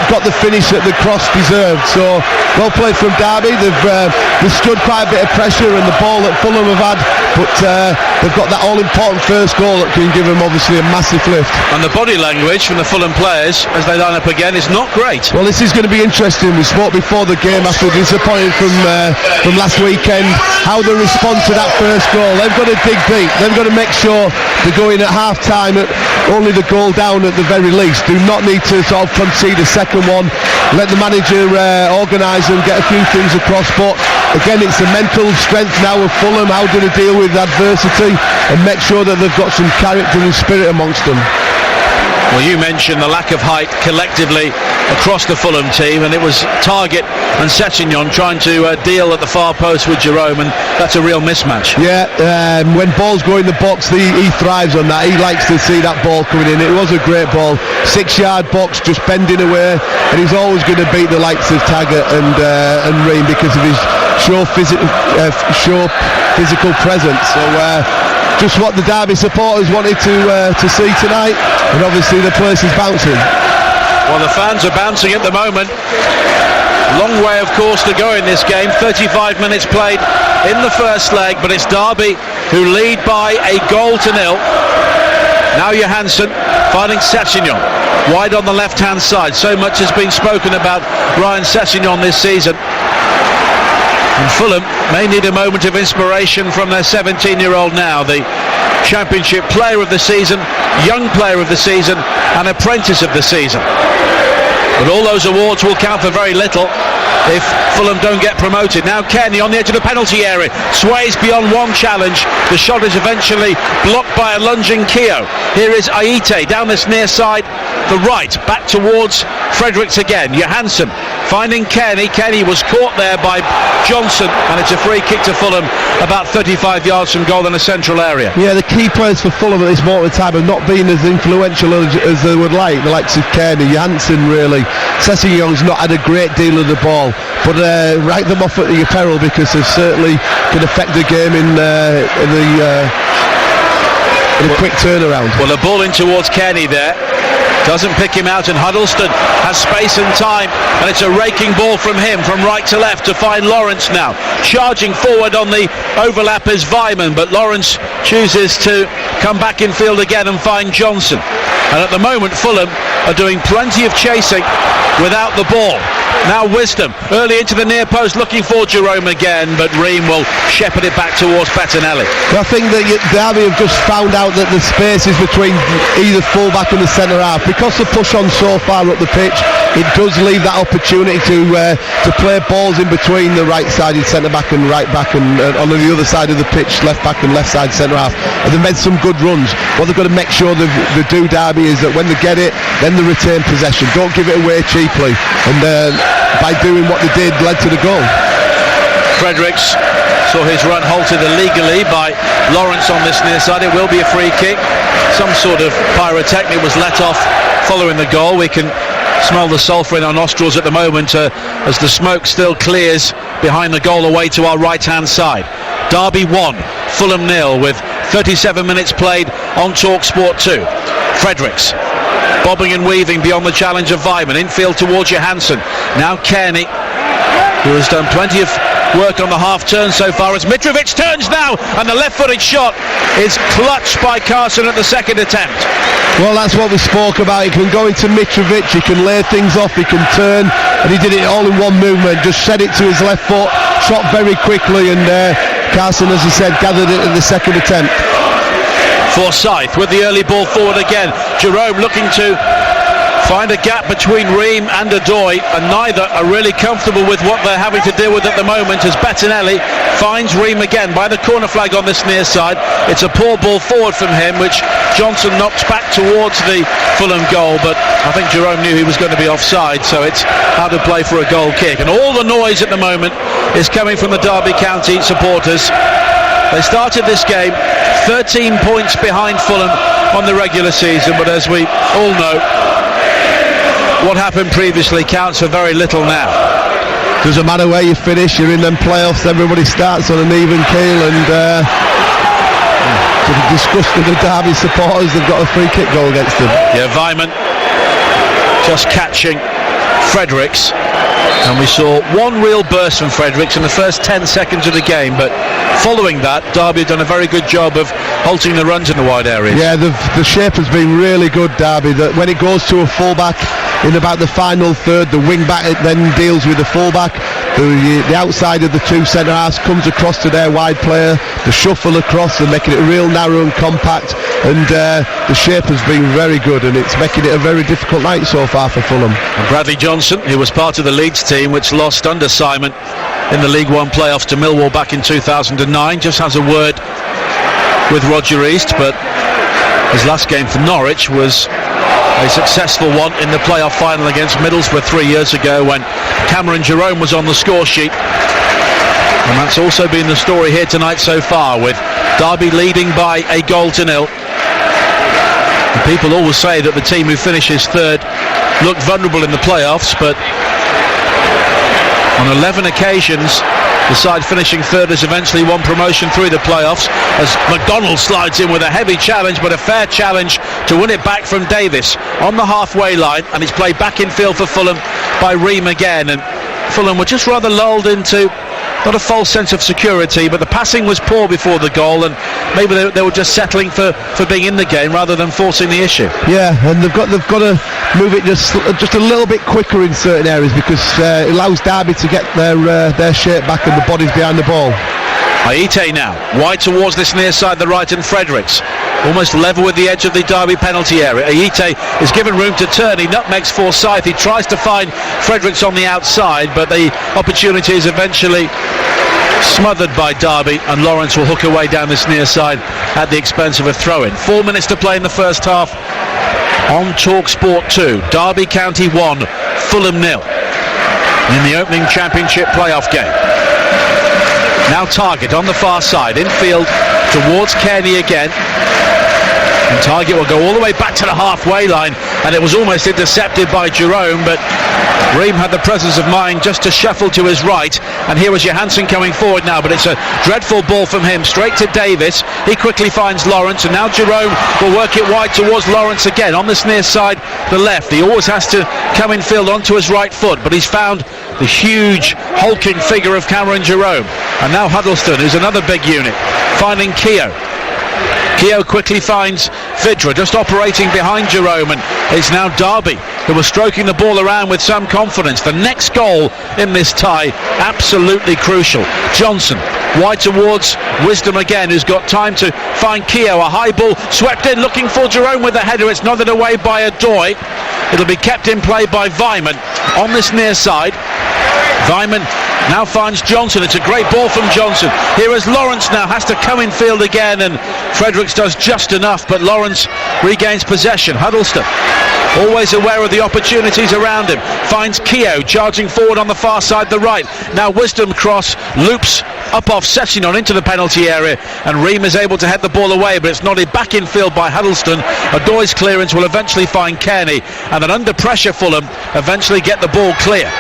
got the finish that the cross deserved. So well played from Derby. They've stood quite a bit of pressure, and the ball that Fulham have had, but they've got that all-important first goal that can give them obviously a massive lift. And the body language from the Fulham players as they line up again is not great. Well, this is going to be interesting. We spoke before the game after disappointing from last weekend, how they respond to that first goal. They've got to dig deep. They've got to make sure they go in at half-time at only the goal down at the very least. Do not need to sort of concede a second one. Let the manager organise and get a few things across. But again, it's the mental strength now of Fulham. How do they deal with adversity and make sure that they've got some character and spirit amongst them? Well, you mentioned the lack of height collectively across the Fulham team, and it was Targett and Sessegnon trying to deal at the far post with Jerome, and that's a real mismatch. Yeah, when balls go in the box, he thrives on that. He likes to see that ball coming in. It was a great ball, 6-yard box, just bending away, and he's always going to beat the likes of Taggart and Ream because of his sure physical presence. So just what the Derby supporters wanted to see tonight, and obviously the place is bouncing. Well, the fans are bouncing at the moment. Long way, of course, to go in this game. 35 minutes played in the first leg, but it's Derby who lead by a goal to nil. Now Johansson finding Sessegnon wide on the left-hand side. So much has been spoken about Ryan Sessegnon this season. And Fulham may need a moment of inspiration from their 17-year-old now, the Championship Player of the Season, Young Player of the Season and Apprentice of the Season. But all those awards will count for very little if Fulham don't get promoted. Now Kenny on the edge of the penalty area, sways beyond one challenge. The shot is eventually blocked by a lunging Keogh. Here is Aite down this near side, the right, back towards Fredericks again. Johansson finding Kenny. Kenny was caught there by Johnson, and it's a free kick to Fulham about 35 yards from goal in a central area. Yeah, the key players for Fulham at this moment in time have not been as influential as they would like. The likes of Kenny, Johansson really. Sessegnon's not had a great deal of the ball, but write them off at the apparel because they certainly can affect the game in a quick turnaround. Well, the ball in towards Kenny there. Doesn't pick him out, and Huddleston has space and time, and it's a raking ball from him from right to left to find Lawrence now. Charging forward on the overlap is Vyman, but Lawrence chooses to come back in field again and find Johnson. And at the moment Fulham are doing plenty of chasing without the ball. Now Wisdom early into the near post looking for Jerome again, but Ream will shepherd it back towards Bettinelli. I think that Derby have just found out that the spaces between either full-back and the centre half, because the push on so far up the pitch, it does leave that opportunity to play balls in between the right-sided centre-back and right-back, and on the other side of the pitch, left-back and left-side centre-half. And they've made some good runs. What they've got to make sure they do, Derby, is that when they get it, then they retain possession. Don't give it away cheaply. And by doing what they did, led to the goal. Fredericks saw his run halted illegally by Lawrence on this near side. It will be a free kick. Some sort of pyrotechnic was let off following the goal. We can smell the sulphur in our nostrils at the moment as the smoke still clears behind the goal away to our right-hand side. Derby 1, Fulham 0 with 37 minutes played on Talksport 2. Fredericks bobbing and weaving beyond the challenge of Vyman, infield towards Johansson. Now Kearney, who has done plenty of work on the half turn so far, as Mitrovic turns now, and the left-footed shot is clutched by Carson at the second attempt. Well, that's what we spoke about. He can go into Mitrovic, he can lay things off, he can turn, and he did it all in one movement. Just shed it to his left foot, shot very quickly, and Carson, as he said, gathered it at the second attempt. Forsyth with the early ball forward again. Jerome looking to find a gap between Ream and Adoy, and neither are really comfortable with what they're having to deal with at the moment, as Bettinelli finds Ream again by the corner flag on this near side. It's a poor ball forward from him, which Johnson knocks back towards the Fulham goal, but I think Jerome knew he was going to be offside, so it's how to play for a goal kick. And all the noise at the moment is coming from the Derby County supporters. They started this game 13 points behind Fulham on the regular season, but as we all know, what happened previously counts for very little now. Doesn't matter where you finish, you're in them playoffs, everybody starts on an even keel, and to the disgust of the Derby supporters, they've got a free kick goal against them. Yeah, Vyman just catching Fredericks, and we saw one real burst from Fredericks in the first 10 seconds of the game, but following that, Derby have done a very good job of halting the runs in the wide areas. Yeah, the shape has been really good, Derby. That when it goes to a fullback in about the final third, the wing back then deals with the fullback. The outside of the two centre halves comes across to their wide player. The shuffle across, they're making it real narrow and compact, and the shape has been very good, and it's making it a very difficult night so far for Fulham. And Bradley Johnson, who was part of the Leeds team which lost under Simon in the League One playoffs to Millwall back in 2009, just has a word with Roger East, but his last game for Norwich was A successful one in the playoff final against Middlesbrough 3 years ago when Cameron Jerome was on the score sheet. And that's also been the story here tonight so far, with Derby leading by a goal to nil. And people always say that the team who finishes third look vulnerable in the playoffs, but on 11 occasions the side finishing third has eventually won promotion through the playoffs, as McDonald slides in with a heavy challenge, but a fair challenge to win it back from Davis on the halfway line, and it's played back in field for Fulham by Ream again. And Fulham were just rather lulled into not a false sense of security, but the passing was poor before the goal, and maybe they were just settling for being in the game rather than forcing the issue. Yeah, and they've got to move it just a little bit quicker in certain areas, because it allows Derby to get their shape back and the bodies behind the ball. Aite now, wide towards this near side, the right, and Fredericks almost level with the edge of the Derby penalty area. Aite is given room to turn, he nutmegs Forsyth, he tries to find Fredericks on the outside, but the opportunity is eventually smothered by Derby, and Lawrence will hook away down this near side at the expense of a throw-in. 4 minutes to play in the first half on Talksport 2. Derby County 1, Fulham 0 in the opening championship playoff game. Now Target on the far side, infield towards Kearney again, and Target will go all the way back to the halfway line, and it was almost intercepted by Jerome, but Ream had the presence of mind just to shuffle to his right, and here was Johansson coming forward now, but it's a dreadful ball from him straight to Davis. He quickly finds Lawrence, and now Jerome will work it wide towards Lawrence again on this near side, the left. He always has to come in field onto his right foot, but he's found the huge hulking figure of Cameron Jerome, and now Huddleston, who's another big unit, finding Keogh. Keogh quickly finds Vidra, just operating behind Jerome, and it's now Derby who are stroking the ball around with some confidence. The next goal in this tie, absolutely crucial. Johnson, wide towards Wisdom again, who's got time to find Keogh. A high ball swept in, looking for Jerome with a header. It's nodded away by Adoy. It'll be kept in play by Vyman on this near side. Vyman now finds Johnson. It's a great ball from Johnson. Here is Lawrence now, has to come in field again, and Fredericks does just enough, but Lawrence regains possession. Huddleston, always aware of the opportunities around him, finds Keogh charging forward on the far side, the right. Now Wisdom cross loops up off Sessinon into the penalty area, and Ream is able to head the ball away, but it's nodded back in field by Huddleston. Adoy's clearance will eventually find Kearney, and then under pressure Fulham eventually get the ball clear.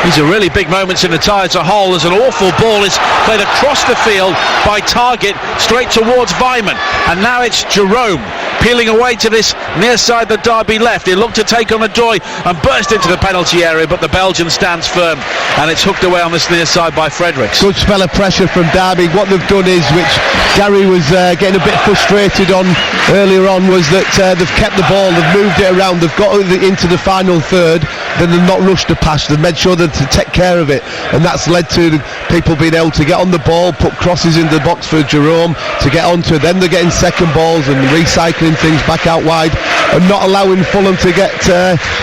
These are really big moments in the tie as a whole, as an awful ball is played across the field by Target straight towards Vyman, and now it's Jerome peeling away to this near side, the Derby left. He looked to take on Adoy and burst into the penalty area, but the Belgian stands firm, and it's hooked away on this near side by Fredericks. Good spell of pressure from Derby. What they've done is, which Gary was getting a bit frustrated on earlier on, was that they've kept the ball, they've moved it around, they've got into the final third, then they've not rushed the pass, they've made sure that to take care of it, and that's led to people being able to get on the ball, put crosses into the box for Jerome to get onto. Then they're getting second balls and recycling things back out wide, and not allowing Fulham to get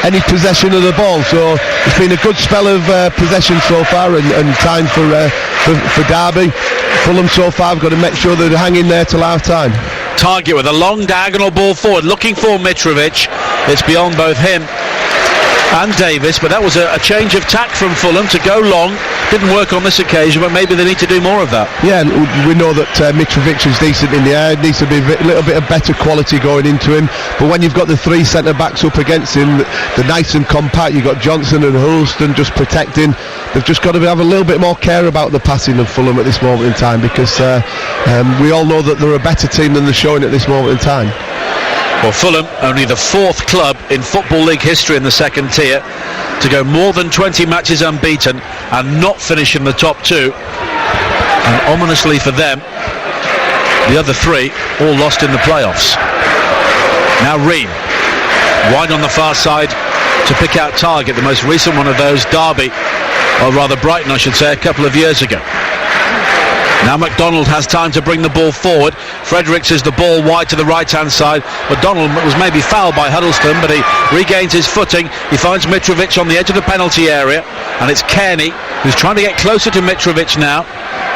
any possession of the ball. So it's been a good spell of possession so far, and time for Derby. Fulham so far have got to make sure they're hanging there till half time. Target with a long diagonal ball forward, looking for Mitrovic. It's beyond both him and Davis, but that was a change of tack from Fulham to go long. Didn't work on this occasion, but maybe they need to do more of that. Yeah, we know that Mitrovic is decent in the air. It needs to be a little bit of better quality going into him, but when you've got the three centre backs up against him, they're nice and compact. You've got Johnson and Huddleston just protecting. They've just got to have a little bit more care about the passing of Fulham at this moment in time, because we all know that they're a better team than they're showing at this moment in time. Well, Fulham, only the fourth club in Football League history in the second tier to go more than 20 matches unbeaten and not finish in the top two. And ominously for them, the other three all lost in the playoffs. Now Ream, wide on the far side to pick out Target, the most recent one of those, Derby, or rather Brighton I should say, a couple of years ago. Now McDonald has time to bring the ball forward. Fredericks is the ball wide to the right-hand side. McDonald was maybe fouled by Huddleston, but he regains his footing. He finds Mitrovic on the edge of the penalty area, and it's Kearney who's trying to get closer to Mitrovic now.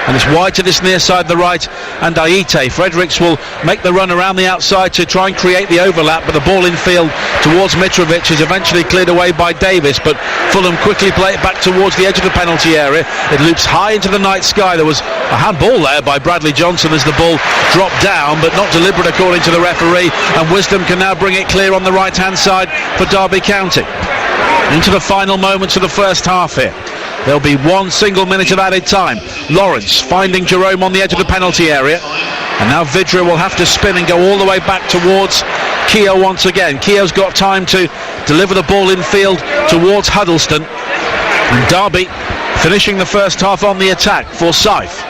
and it's wide to this near side, the right, and Aite. Fredericks will make the run around the outside to try and create the overlap, but the ball in field towards Mitrovic is eventually cleared away by Davis, but Fulham quickly play it back towards the edge of the penalty area. It loops high into the night sky. There was a handball there by Bradley Johnson as the ball dropped down, but not deliberate according to the referee, and Wisdom can now bring it clear on the right hand side for Derby County. Into the final moments of the first half here. There'll be 1 single minute of added time. Lawrence finding Jerome on the edge of the penalty area, and now Vidra will have to spin and go all the way back towards Keogh once again. Keogh's got time to deliver the ball in field towards Huddleston, and Derby finishing the first half on the attack. Forsyth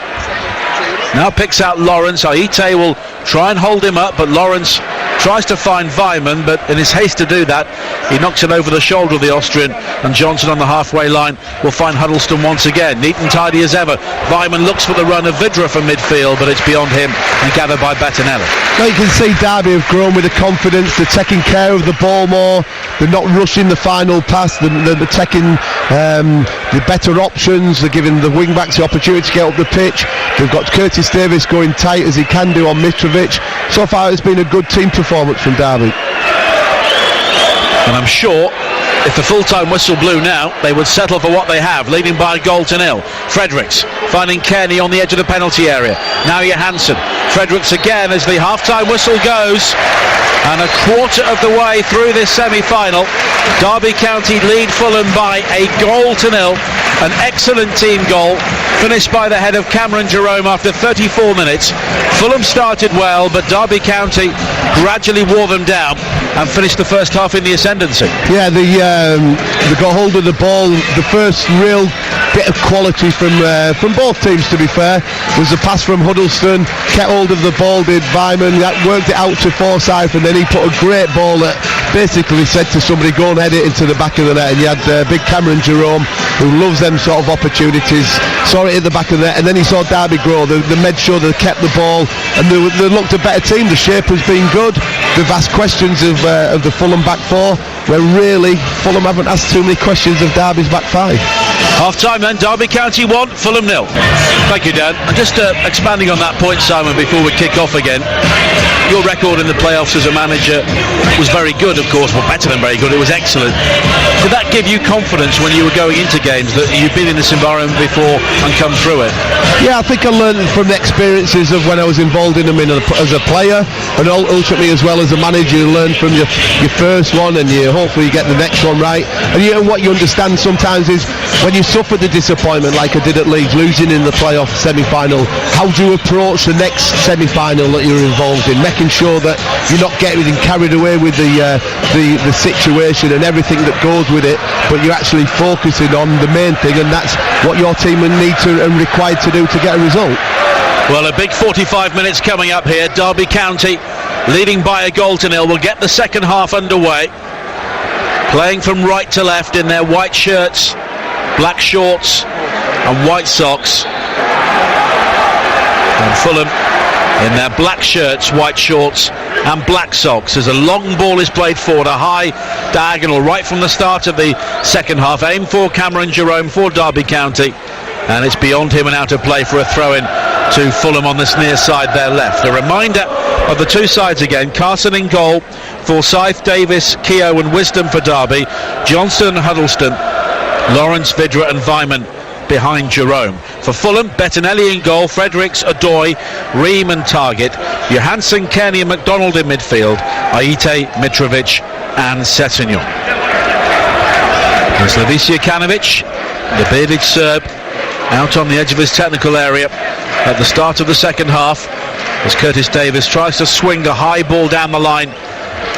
now picks out Lawrence. Aite will try and hold him up, but Lawrence tries to find Weimann, but in his haste to do that, he knocks it over the shoulder of the Austrian, and Johnson on the halfway line will find Huddleston once again. Neat and tidy as ever. Weimann looks for the run of Vidra from midfield, but it's beyond him and gathered by Bettinelli. Now you can see Derby have grown with the confidence. They're taking care of the ball more. They're not rushing the final pass. They're taking the better options. They're giving the wing backs the opportunity to get up the pitch. They've got Curtis Davis going tight as he can do on Mitrovic. So far it's been a good team performance from Derby. And I'm sure if the full-time whistle blew now, they would settle for what they have, leading by a goal to nil. Fredericks finding Kearney on the edge of the penalty area. Now Johansson. Fredericks again as the half-time whistle goes. And a quarter of the way through this semi-final, Derby County lead Fulham by a goal to nil. An excellent team goal, finished by the head of Cameron Jerome after 34 minutes. Fulham started well, but Derby County gradually wore them down and finished the first half in the ascendancy. Yeah, they got hold of the ball. The first real bit of quality from both teams, to be fair, was the pass from Huddleston. Kept hold of the ball, did Weimann, worked it out to Forsyth, and then he put a great ball that basically said to somebody, go and head it into the back of the net. And you had big Cameron Jerome, who loves them sort of opportunities, saw it at the back of the net, and then he saw Derby grow. They made sure they kept the ball, and they looked a better team. The shape has been good. They've asked questions of the Fulham back four, where really Fulham haven't asked too many questions of Derby's back five. Half time then, Derby County 1, Fulham 0. Thank you, Dan. And just expanding on that point, Simon, before we kick off again, your record in the playoffs as a manager was very good, of course, well, better than very good. It was excellent. Did that give you confidence when you were going into games that you've been in this environment before and come through it? Yeah, I think I learned from the experiences of when I was involved in them as a player, and ultimately as well as a manager. You learn from your first one, and you hopefully get the next one right. And what you understand sometimes is when you suffer the disappointment like I did at Leeds, losing in the playoff semi-final, how do you approach the next semi-final that you're involved in, making sure that you're not getting carried away with the situation and everything that goes with it, but you're actually focusing on the main thing, and that's what your team will need to and required to do to get a result. Well, a big 45 minutes coming up here. Derby County leading by a goal to nil. We'll get the second half underway, playing from right to left in their white shirts, black shorts and white socks, and Fulham in their black shirts, white shorts and black socks, as a long ball is played forward, a high diagonal right from the start of the second half, aim for Cameron Jerome for Derby County, and it's beyond him and out of play for a throw-in to Fulham on this near side, their left. A reminder of the two sides again: Carson in goal, Forsyth, Davis, Keogh and Wisdom for Derby, Johnson and Huddleston, Lawrence, Vidra and Weimann behind Jerome. For Fulham, Bettinelli in goal, Fredericks, Adoy, Ream and Target, Johansson, Kearney and McDonald in midfield, Aite, Mitrovic and Sessegnon. There's Slavica Kanovic, the bearded Serb, out on the edge of his technical area at the start of the second half, as Curtis Davis tries to swing a high ball down the line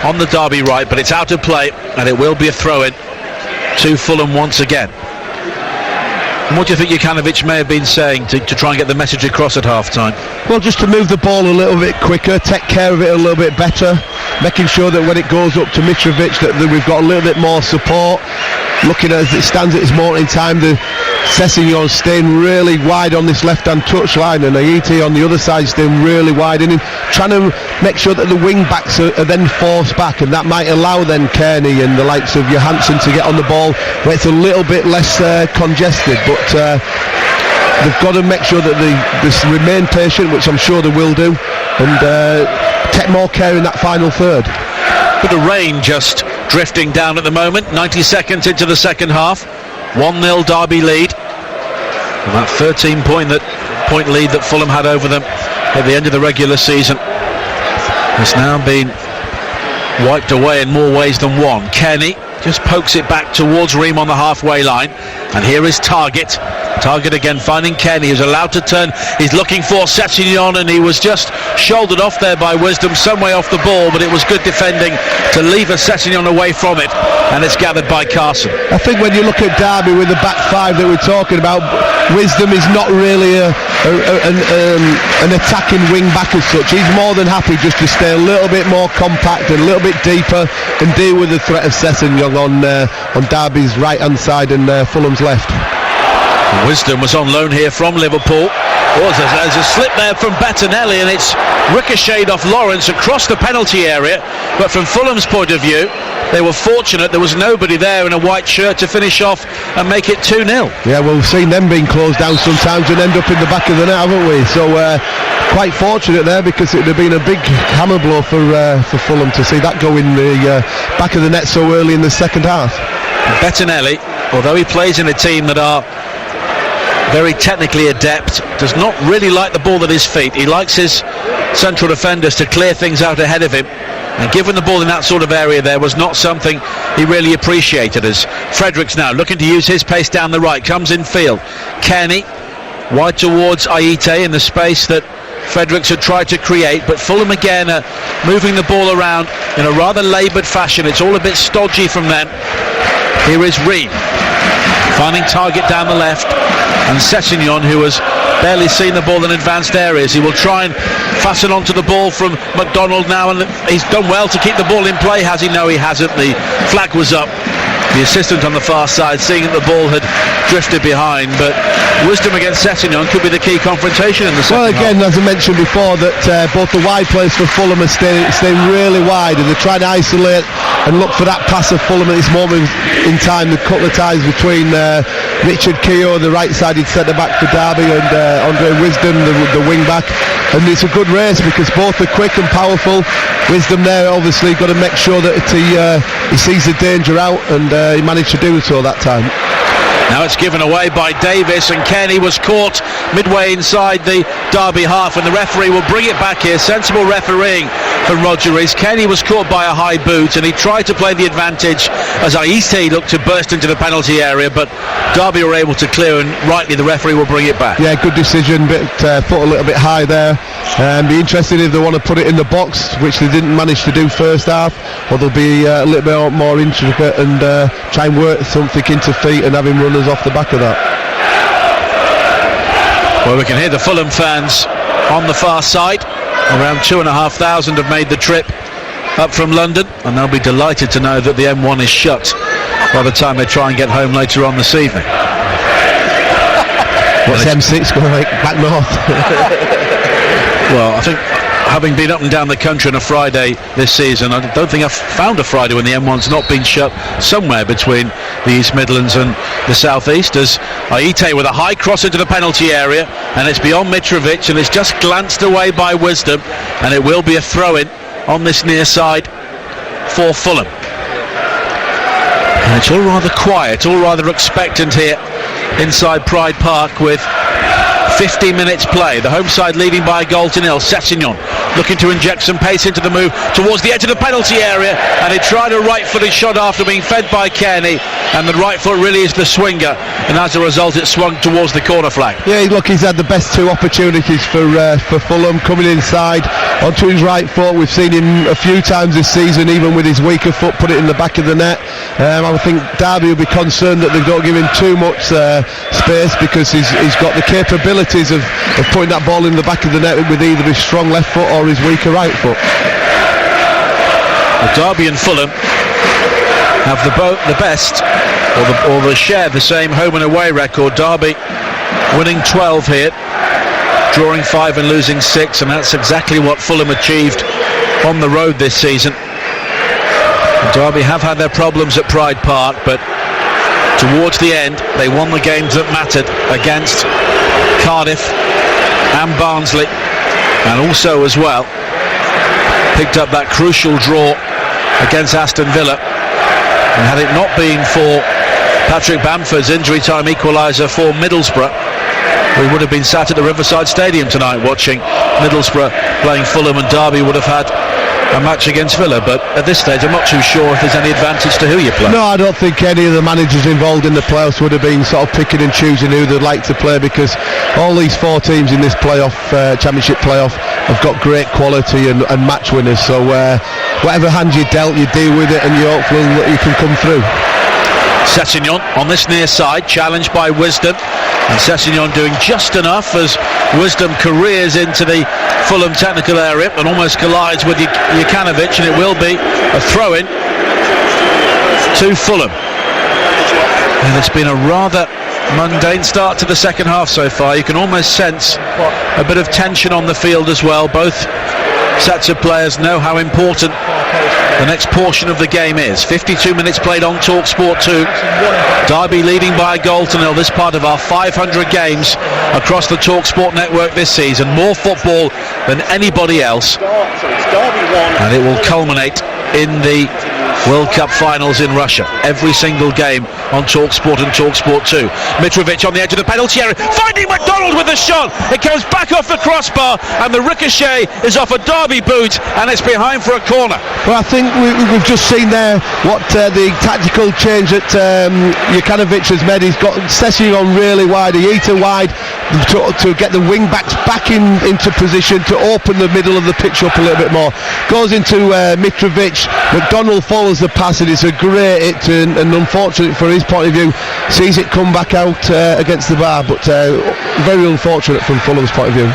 on the Derby right, but it's out of play, and it will be a throw-in to Fulham once again. And what do you think Jukanovic may have been saying to try and get the message across at half-time? Well, just to move the ball a little bit quicker, take care of it a little bit better, making sure that when it goes up to Mitrovic that we've got a little bit more support. Looking as it stands at this moment in time, the Sessegnon staying really wide on this left-hand touchline, and Aite on the other side staying really wide, and trying to make sure that the wing backs are then forced back, and that might allow then Kearney and the likes of Johansson to get on the ball where it's a little bit less congested. But they've got to make sure that they remain patient, which I'm sure they will do, and take more care in that final third. Bit of rain just drifting down at the moment. 90 seconds into the second half. 1-0 Derby lead. And that 13-point lead that Fulham had over them at the end of the regular season has now been wiped away in more ways than one. Kenny just pokes it back towards Ream on the halfway line, and here is Target again finding Kenny, who's allowed to turn. He's looking for Sessegnon, and he was just shouldered off there by Wisdom, some way off the ball, but it was good defending to leave Sessegnon away from it, and it's gathered by Carson. I think when you look at Derby with the back five that we're talking about, Wisdom is not really an attacking wing back as such. He's more than happy just to stay a little bit more compact and a little bit deeper and deal with the threat of Sessegnon on Derby's right hand side and Fulham's left. Wisdom was on loan here from Liverpool. There's a slip there from Bettinelli, and it's ricocheted off Lawrence across the penalty area, but from Fulham's point of view, they were fortunate there was nobody there in a white shirt to finish off and make it 2-0. Yeah, well, we've seen them being closed down sometimes and end up in the back of the net, haven't we? So quite fortunate there, because it would have been a big hammer blow for Fulham to see that go in the back of the net so early in the second half. Bettinelli, although he plays in a team that are very technically adept, does not really like the ball at his feet. He likes his central defenders to clear things out ahead of him, and given the ball in that sort of area there was not something he really appreciated. As Fredericks now looking to use his pace down the right, comes in field. Kenny wide towards Aite in the space that Fredericks had tried to create, but Fulham again moving the ball around in a rather laboured fashion. It's all a bit stodgy from them. Here is Ream finding Target down the left, and Sessegnon, who has barely seen the ball in advanced areas. He will try and fasten onto the ball from McDonald now, and he's done well to keep the ball in play, has he? No, he hasn't. The flag was up. The assistant on the far side seeing that the ball had drifted behind, but Wisdom against Sessegnon could be the key confrontation in the second half. Well, again, as I mentioned before, that both the wide players for Fulham are staying really wide, and they're trying to isolate and look for that pass of Fulham at this moment in time. The couple of times between Richard Keogh, the right-sided centre-back for Derby, and Andre Wisdom, the wing-back. And it's a good race because both are quick and powerful. Wisdom there obviously got to make sure that he sees the danger out, and he managed to do so that time. Now it's given away by Davis, and Kenny was caught midway inside the Derby half, and the referee will bring it back here. Sensible refereeing from Roger Rees. Kenny was caught by a high boot, and he tried to play the advantage as Aite looked to burst into the penalty area, but Derby were able to clear, and rightly the referee will bring it back. Yeah, good decision, but foot a little bit high there. Be interested if they want to put it in the box, which they didn't manage to do first half, or they'll be a little bit more intricate and try and work something into feet and have him runners off the back of that. Well, we can hear the Fulham fans on the far side. Around 2,500 have made the trip up from London, and they'll be delighted to know that the M1 is shut by the time they try and get home later on this evening. What's M6 going like back north? Well, I think having been up and down the country on a Friday this season, I don't think I've found a Friday when the M1's not been shut somewhere between the East Midlands and the South East, as Aite with a high cross into the penalty area, and it's beyond Mitrovic, and it's just glanced away by Wisdom, and it will be a throw-in on this near side for Fulham. And it's all rather quiet, all rather expectant here inside Pride Park with 50 minutes play. The home side leading by a goal to nil. Sessegnon looking to inject some pace into the move towards the edge of the penalty area, and he tried a right-footed shot after being fed by Kenny, and the right foot really is the swinger, and as a result it swung towards the corner flag. Yeah, look, he's had the best two opportunities for Fulham, coming inside onto his right foot. We've seen him a few times this season, even with his weaker foot, put it in the back of the net. I think Derby will be concerned that they don't give him too much space, because he's got the capabilities of putting that ball in the back of the net with either his strong left foot or his weaker right foot. Well, Derby and Fulham have the best, or they share the same home and away record. Derby winning 12 here, drawing 5 and losing 6, and that's exactly what Fulham achieved on the road this season. And Derby have had their problems at Pride Park, but towards the end they won the games that mattered against Cardiff and Barnsley, and also as well picked up that crucial draw against Aston Villa. And had it not been for Patrick Bamford's injury time equaliser for Middlesbrough, we would have been sat at the Riverside Stadium tonight watching Middlesbrough playing Fulham, and Derby would have had a match against Villa. But at this stage I'm not too sure if there's any advantage to who you play. No, I don't think any of the managers involved in the playoffs would have been sort of picking and choosing who they'd like to play, because all these four teams in this playoff, championship playoff, have got great quality and match winners. So whatever hand you dealt, you deal with it, and you hopefully you can come through. Sessegnon on this near side, challenged by Wisdom, and Sessegnon doing just enough as Wisdom careers into the Fulham technical area and almost collides with Jukanovic, and it will be a throw-in to Fulham. And it's been a rather mundane start to the second half so far. You can almost sense a bit of tension on the field as well. Both sets of players know how important the next portion of the game is. 52 minutes played on Talksport 2. Derby leading by a goal to nil. This part of our 500 games across the Talksport network this season. More football than anybody else. And it will culminate in the World Cup finals in Russia. Every single game on Talksport and Talksport 2. Mitrovic on the edge of the penalty area, finding McDonald with the shot. It comes back off the crossbar, and the ricochet is off a Derby boot, and it's behind for a corner. Well, I think we've just seen there what the tactical change that Jukanovic has made. He's got Sessegnon really wide, Aita wide, to get the wing backs back into position, to open the middle of the pitch up a little bit more. Goes into Mitrovic. McDonald follows the pass, and it's a great hit, and unfortunate for his point of view, sees it come back out against the bar, but very unfortunate from Fulham's point of view.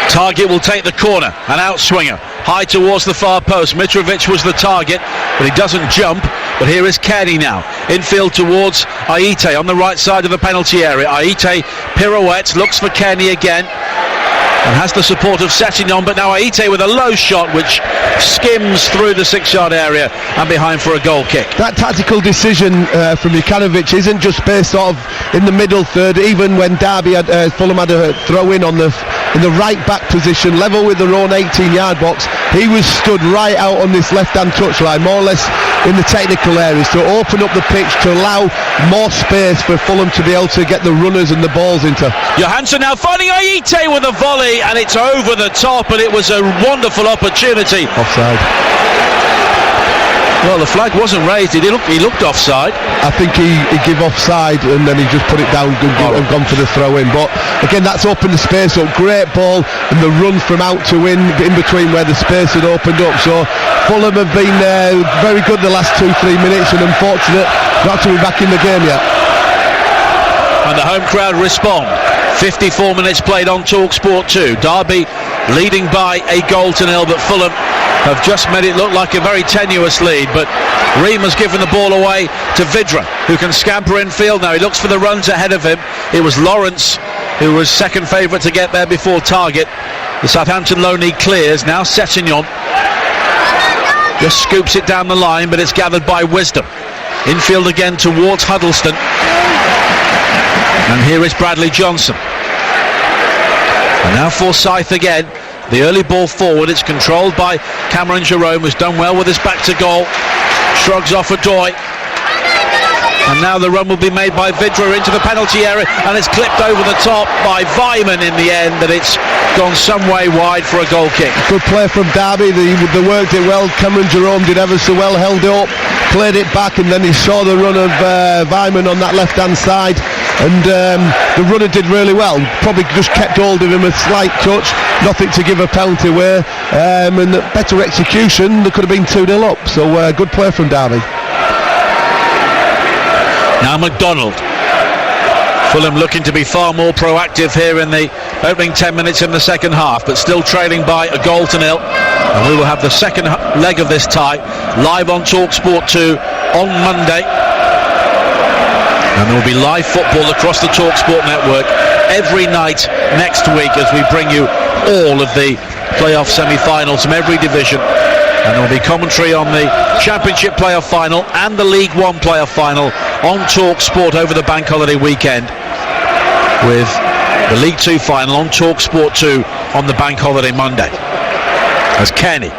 Target will take the corner, an outswinger high towards the far post. Mitrovic was the target, but he doesn't jump. But here is Kenny now, infield towards Aite on the right side of the penalty area. Aite pirouettes, looks for Kenny again, and has the support of Sessegnon, but now Aite with a low shot which skims through the 6-yard area and behind for a goal kick. That tactical decision from Jukanovic isn't just based sort of in the middle third. Even when Derby had Fulham had a throw in in the right back position, level with their own 18-yard box, he was stood right out on this left-hand touchline, more or less in the technical areas, to open up the pitch, to allow more space for Fulham to be able to get the runners and the balls into. Johansson now finding Aite with a volley, and it's over the top, and it was a wonderful opportunity. Offside. Well, the flag wasn't raised. He looked offside. I think he gave offside, and then he just put it down and gone for the throw in. But again, that's opened the space up. Great ball, and the run from out to in between where the space had opened up. So Fulham have been very good the last 2-3 minutes, and unfortunate not to be back in the game yet. And the home crowd respond. 54 minutes played on Talksport 2. Derby leading by a goal to nil, but Fulham have just made it look like a very tenuous lead. But Ream has given the ball away to Vidra, who can scamper infield now. He looks for the runs ahead of him. It was Lawrence who was second favourite to get there before Target. The Southampton loanee clears. Now Sessegnon just scoops it down the line, but it's gathered by Wisdom. Infield again towards Huddleston. And here is Bradley Johnson. And now Forsyth again. The early ball forward, it's controlled by Cameron Jerome, who's done well with his back to goal. Shrugs off Odoi. And now the run will be made by Vidra into the penalty area, and it's clipped over the top by Vyman in the end, but it's gone some way wide for a goal kick. Good play from Derby. They worked it well. Cameron Jerome did ever so well, held it up, played it back, and then he saw the run of Vyman on that left-hand side, and the runner did really well. Probably just kept hold of him a slight touch, nothing to give a penalty away, and better execution, there could have been 2-0 up. So good play from Derby. Now McDonald. Fulham looking to be far more proactive here in the opening 10 minutes in the second half, but still trailing by a goal to nil. And we will have the second leg of this tie live on Talksport 2 on Monday. And there will be live football across the Talksport network every night next week as we bring you all of the playoff semi-finals from every division. And there will be commentary on the Championship playoff final and the League One playoff final on Talksport over the bank holiday weekend, with the League 2 final on Talksport 2 on the bank holiday Monday. As Kenny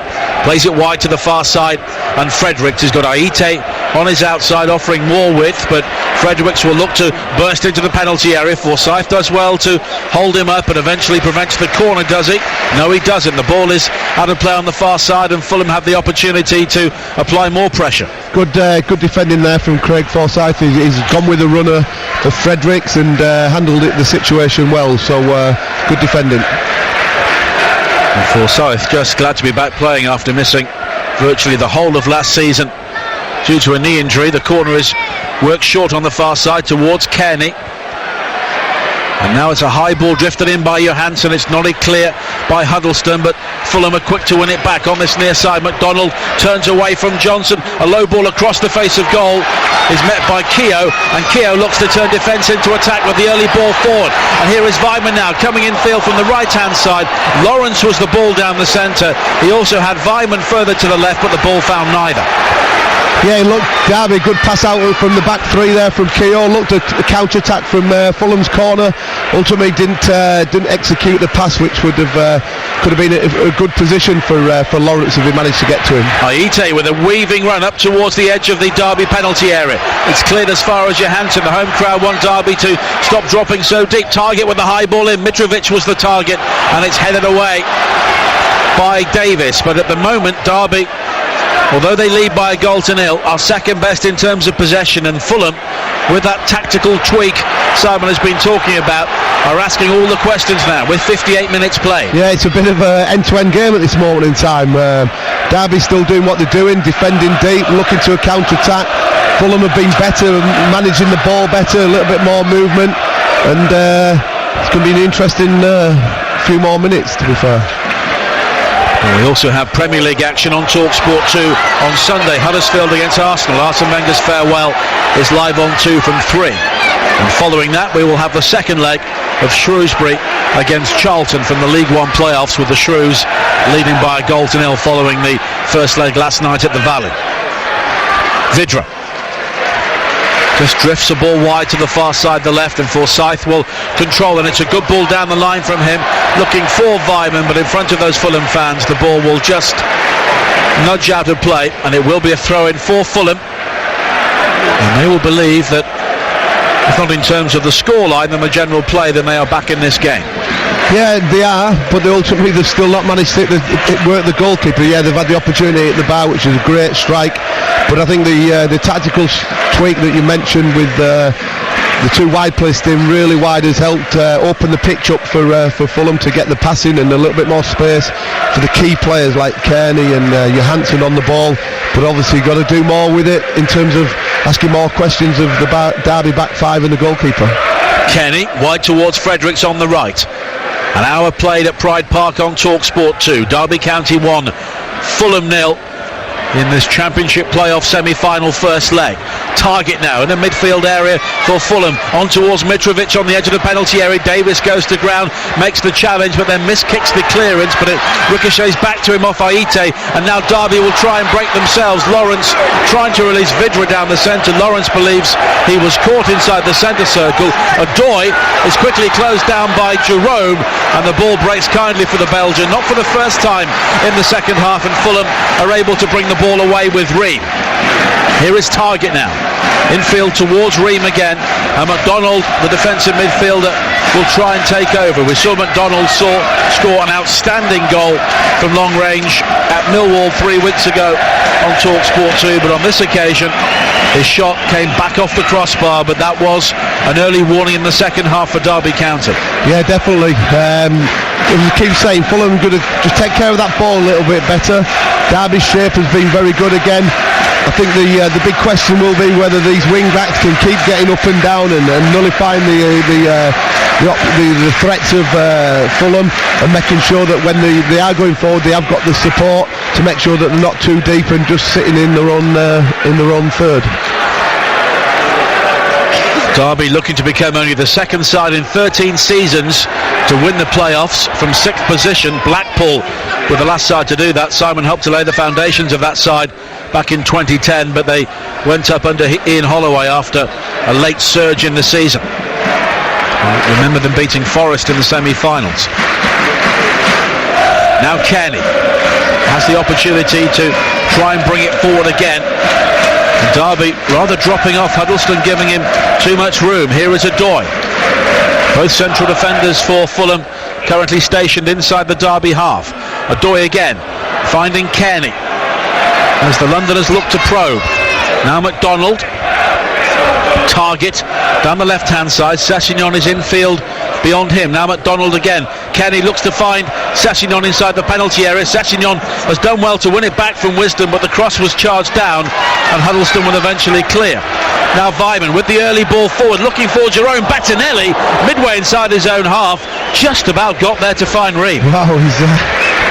plays it wide to the far side, and Fredericks has got Aite on his outside offering more width, but Fredericks will look to burst into the penalty area. Forsyth does well to hold him up and eventually prevents the corner, does he? No, he doesn't. The ball is out of play on the far side, and Fulham have the opportunity to apply more pressure. Good defending there from Craig Forsyth. He's gone with the runner of Fredericks and handled the situation well, so good defending. And Forsyth just glad to be back playing after missing virtually the whole of last season due to a knee injury. The corner is worked short on the far side towards Kearney. And now it's a high ball drifted in by Johansson. It's nodded clear by Huddleston, but Fulham are quick to win it back on this near side. McDonald turns away from Johnson. A low ball across the face of goal is met by Keogh, and Keogh looks to turn defence into attack with the early ball forward. And here is Weimann now coming in field from the right hand side. Lawrence was the ball down the centre. He also had Weimann further to the left, but the ball found neither. Yeah, look, Derby, good pass out from the back three there from Keogh. Looked at a counter-attack from Fulham's corner. Ultimately didn't execute the pass, which would have could have been a good position for Lawrence if he managed to get to him. Aite with a weaving run up towards the edge of the Derby penalty area. It's cleared as far as Johansson. The home crowd want Derby to stop dropping so deep. Target with the high ball in. Mitrovic was the target, and it's headed away by Davis. But at the moment, Derby, although they lead by a goal to nil, are second best in terms of possession, and Fulham, with that tactical tweak Simon has been talking about, are asking all the questions now with 58 minutes played. Yeah, it's a bit of an end-to-end game at this moment in time. Derby still doing what they're doing, defending deep, looking to a counter-attack. Fulham have been better, managing the ball better, a little bit more movement, and it's going to be an interesting few more minutes, to be fair. And we also have Premier League action on Talksport 2 on Sunday. Huddersfield against Arsenal. Arsene Wenger's farewell is live on 2 from 3. And following that, we will have the second leg of Shrewsbury against Charlton from the League One playoffs, with the Shrews leading by a goal to nil following the first leg last night at the Valley. Vidra just drifts a ball wide to the far side, the left, and Forsyth will control, and it's a good ball down the line from him, looking for Weimann, but in front of those Fulham fans, the ball will just nudge out of play, and it will be a throw-in for Fulham, and they will believe that, if not in terms of the scoreline and the general play, then they are back in this game. Yeah, they are, but ultimately they've still not managed to work the goalkeeper. Yeah, they've had the opportunity at the bar, which is a great strike, but I think the tactical tweak that you mentioned with the two wide placed in really wide has helped open the pitch up for Fulham to get the passing and a little bit more space for the key players like Kearney and Johansson on the ball, but obviously got to do more with it in terms of asking more questions of the Derby back five and the goalkeeper. Kenny wide towards Fredericks on the right. An hour played at Pride Park on Talksport 2. Derby County 1, Fulham 0 in this Championship playoff semi-final first leg. Target now in the midfield area for Fulham, on towards Mitrovic on the edge of the penalty area. Davis goes to ground, makes the challenge, but then miskicks the clearance, but it ricochets back to him off Aite, and now Derby will try and break themselves. Lawrence trying to release Vidra down the centre. Lawrence believes he was caught inside the centre circle. Adoy is quickly closed down by Jerome, and the ball breaks kindly for the Belgian, not for the first time in the second half, and Fulham are able to bring the ball away with Ream. Here is Target now, infield towards Ream again, and McDonald, the defensive midfielder, will try and take over. We saw McDonald score an outstanding goal from long range at Millwall 3 weeks ago on Talksport 2, but on this occasion his shot came back off the crossbar, but that was an early warning in the second half for Derby County. Yeah, definitely. As we keep saying, Fulham going to just take care of that ball a little bit better. Derby's shape has been very good again. I think the big question will be whether these wing backs can keep getting up and down and nullifying the threats of Fulham, and making sure that when they are going forward, they have got the support to make sure that they're not too deep and just sitting in their own third. Derby looking to become only the second side in 13 seasons to win the playoffs from 6th position. Blackpool were the last side to do that. Simon helped to lay the foundations of that side back in 2010, but they went up under Ian Holloway after a late surge in the season. Remember them beating Forest in the semi-finals. Now Kearney has the opportunity to try and bring it forward again. And Derby rather dropping off, Huddleston giving him too much room. Here is Adoy. Both central defenders for Fulham currently stationed inside the Derby half. Adoy again, finding Kearney as the Londoners look to probe. Now McDonald, target down the left-hand side. Sessegnon is infield beyond him. Now McDonald again. Kearney looks to find Sessegnon inside the penalty area. Sessegnon has done well to win it back from Wisdom, but the cross was charged down and Huddleston will eventually clear. Now Vyman with the early ball forward, looking for Jerome Bettinelli, midway inside his own half, just about got there to find Ream. Wow, he's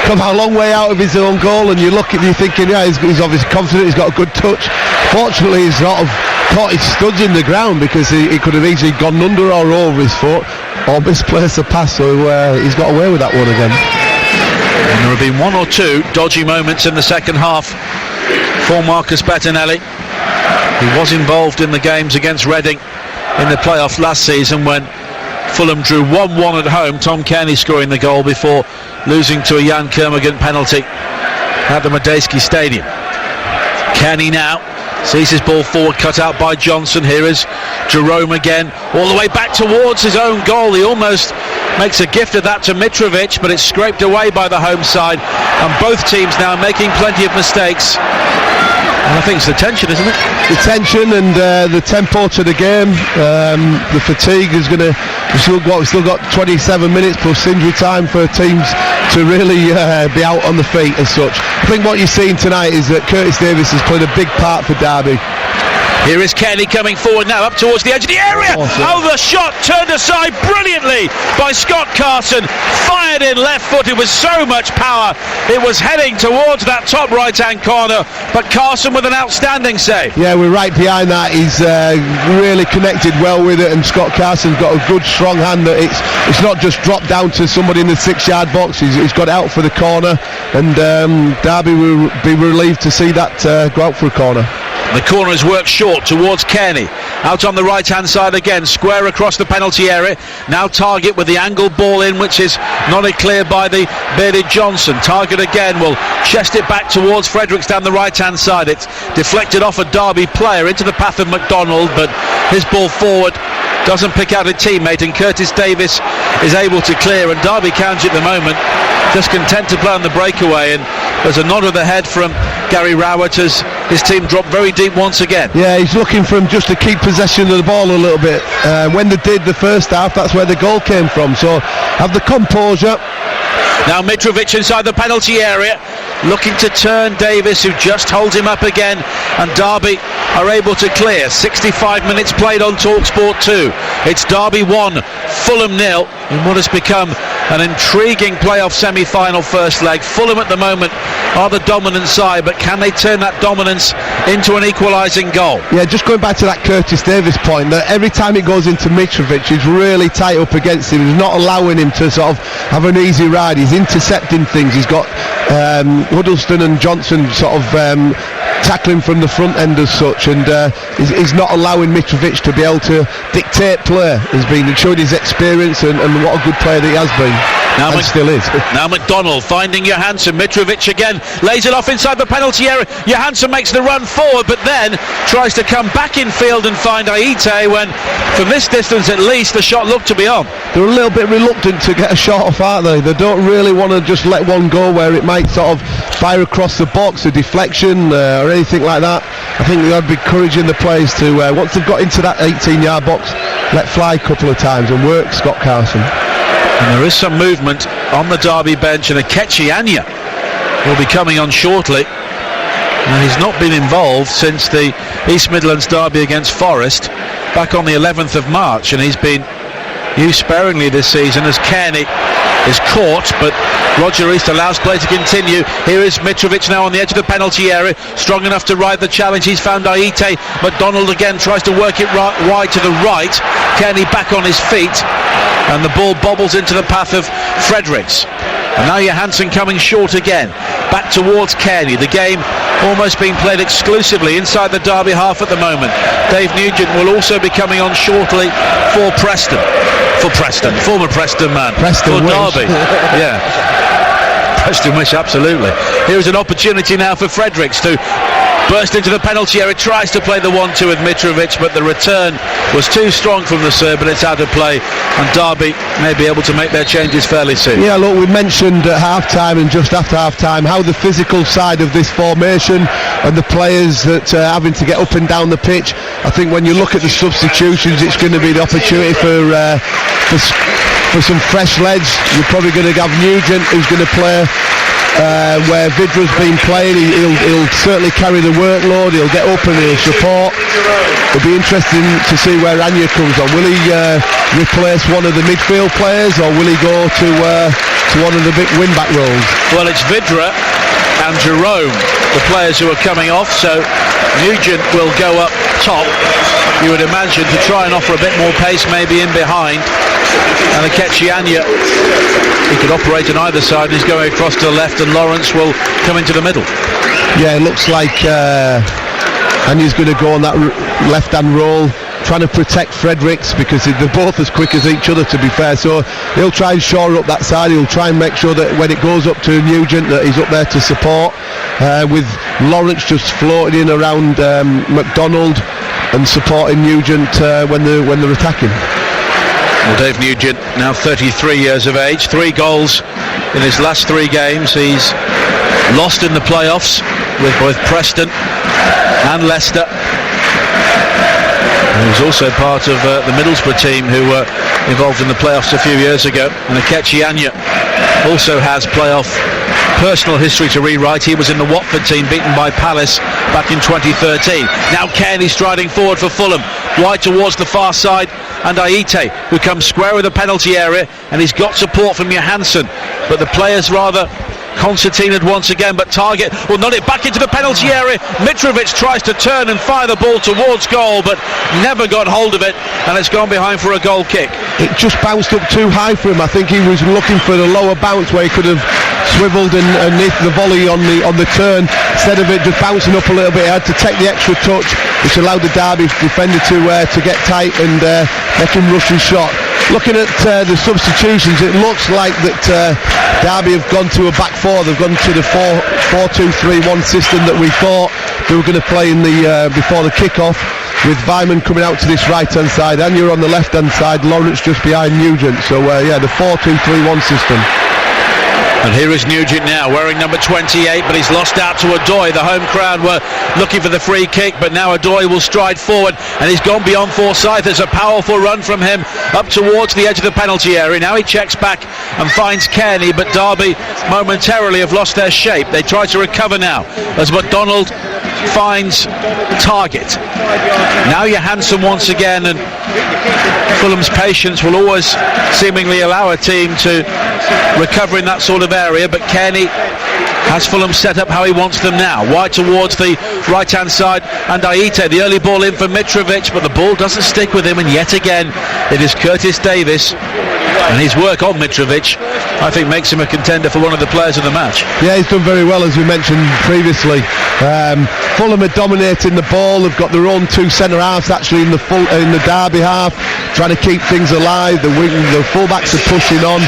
come a long way out of his own goal, and you look at you thinking, yeah, he's obviously confident, he's got a good touch. Fortunately, he's sort of caught his studs in the ground, because he could have easily gone under or over his foot or misplaced the pass, so he's got away with that one again. And there have been one or two dodgy moments in the second half for Marcus Bettinelli. He was involved in the games against Reading in the playoffs last season when Fulham drew 1-1 at home, Tom Kearney scoring the goal before losing to a Jan Kermorgant penalty at the Medeski Stadium. Kearney now sees his ball forward, cut out by Johnson. Here is Jerome again, all the way back towards his own goal. He almost makes a gift of that to Mitrovic, but it's scraped away by the home side, and both teams now making plenty of mistakes. And I think it's the tension, isn't it? The tension and the tempo to the game. The fatigue is going to... We've still got 27 minutes plus injury time for teams to really be out on the feet as such. I think what you're seeing tonight is that Curtis Davies has played a big part for Derby. Here is Kearney coming forward now, up towards the edge of the area. Awesome. Oh, the shot turned aside brilliantly by Scott Carson. Fired in left footed with so much power. It was heading towards that top right-hand corner, but Carson with an outstanding save. Yeah, we're right behind that. He's really connected well with it, and Scott Carson's got a good, strong hand that it's not just dropped down to somebody in the 6-yard box. He's got out for the corner, and Derby will be relieved to see that go out for a corner. The corner is worked short towards Kearney. Out on the right-hand side again, square across the penalty area. Now Target with the angled ball in, which is nodded clear by the bearded Johnson. Target again will chest it back towards Fredericks down the right-hand side. It's deflected off a Derby player into the path of McDonald, but his ball forward doesn't pick out a teammate, and Curtis Davies is able to clear, and Derby County at the moment just content to play on the breakaway, and there's a nod of the head from Gary Rowett as his team dropped very deep once again. Yeah, he's looking for him just to keep possession of the ball a little bit. When they did the first half, that's where the goal came from, so have the composure. Now Mitrovic inside the penalty area, looking to turn Davis, who just holds him up again, and Derby are able to clear. 65 minutes played on Talksport 2. It's Derby 1, Fulham 0 in what has become an intriguing playoff semi-final first leg. Fulham at the moment are the dominant side, but can they turn that dominance into an equalising goal? Yeah, just going back to that Curtis Davies point, that every time it goes into Mitrovic, he's really tight up against him. He's not allowing him to sort of have an easy ride. He's intercepting things. He's got Huddleston and Johnson sort of tackling from the front end as such, and he's not allowing Mitrovic to be able to dictate play. He's been showing his experience and what a good player that he has been. Now and still is. Now McDonald finding Johansson. Mitrovic again lays it off inside the penalty area. Johansson makes the run forward, but then tries to come back in field and find Aite, when from this distance at least the shot looked to be on. They're a little bit reluctant to get a shot off, aren't they? They don't really want to just let one go where it might sort of fire across the box, a deflection or anything like that. I think they'd be encouraging the players to, once they've got into that 18-yard box, let fly a couple of times and work Scott Carson. And there is some movement on the Derby bench, and Akechi Anya will be coming on shortly. And he's not been involved since the East Midlands derby against Forest back on the 11th of March, and he's been used sparingly this season as Kearney is caught, but Roger East allows play to continue. Here is Mitrovic now on the edge of the penalty area, strong enough to ride the challenge. He's found Aite. McDonald again tries to work it wide to the right. Kearney back on his feet, and the ball bobbles into the path of Fredericks. And now Johansson coming short again, back towards Kearney. The game almost being played exclusively inside the Derby half at the moment. Dave Nugent will also be coming on shortly for Preston. For Preston, former Preston man. Preston for wish. Derby. Yeah. Preston wish, absolutely. Here's an opportunity now for Fredericks to burst into the penalty area, tries to play the 1-2 with Mitrovic, but the return was too strong from the Serb, and it's out of play, and Derby may be able to make their changes fairly soon. Yeah, look, we mentioned at half-time and just after half-time how the physical side of this formation and the players that are having to get up and down the pitch. I think when you look at the substitutions, it's going to be the opportunity for some fresh legs. You're probably going to have Nugent, who's going to play where Vidra's been playing. He'll certainly carry the workload. He'll get up and he'll support. It'll be interesting to see where Anya comes on. Will he replace one of the midfield players, or will he go to one of the big wing-back roles? Well, it's Vidra and Jerome, the players who are coming off, so Nugent will go up top, you would imagine, to try and offer a bit more pace maybe in behind. And Akechi Anya, he could operate on either side, and he's going across to the left, and Lawrence will come into the middle. Yeah, it looks like Anya's going to go on that left-hand roll, trying to protect Fredericks, because they're both as quick as each other, to be fair. So he'll try and shore up that side. He'll try and make sure that when it goes up to Nugent, that he's up there to support, with Lawrence just floating in around McDonald and supporting Nugent when they're attacking. Well, Dave Nugent, now 33 years of age, 3 goals in his last 3 games. He's lost in the playoffs with both Preston and Leicester. He was also part of the Middlesbrough team who were involved in the playoffs a few years ago. And Akechi Anya also has playoff personal history to rewrite. He was in the Watford team, beaten by Palace back in 2013. Now Kearney striding forward for Fulham, wide towards the far side, and Aite, who comes square with the penalty area, and he's got support from Johansson, but the players rather concertinaed once again, but Target will nod it back into the penalty area. Mitrovic tries to turn and fire the ball towards goal, but never got hold of it, and it's gone behind for a goal kick. It just bounced up too high for him. I think he was looking for the lower bounce where he could have swiveled and hit the volley on the turn. Instead of it just bouncing up a little bit, he had to take the extra touch, which allowed the Derby defender to get tight and make him rush his shot. Looking at the substitutions, it looks like that Derby have gone to a back 4. They've gone to the 4-2-3-1 system that we thought they were going to play in the before the kick-off, with Vyman coming out to this right-hand side, and you're on the left-hand side, Lawrence just behind Nugent. So the 4-2-3-1 system. And here is Nugent now, wearing number 28, but he's lost out to Adoy. The home crowd were looking for the free kick, but now Adoy will stride forward, and he's gone beyond Forsyth. There's a powerful run from him up towards the edge of the penalty area. Now he checks back and finds Kearney, but Derby momentarily have lost their shape. They try to recover now as McDonald finds Target. Now Johansson once again, and Fulham's patience will always seemingly allow a team to recover in that sort of area, but Kearney has Fulham set up how he wants them now, wide towards the right hand side, and Aite, the early ball in for Mitrovic, but the ball doesn't stick with him, and yet again it is Curtis Davis, and his work on Mitrovic I think makes him a contender for one of the players of the match. Yeah, he's done very well, as we mentioned previously. Fulham are dominating the ball. They've got their own 2 centre halves actually in the Derby half, trying to keep things alive. The full-backs are pushing on.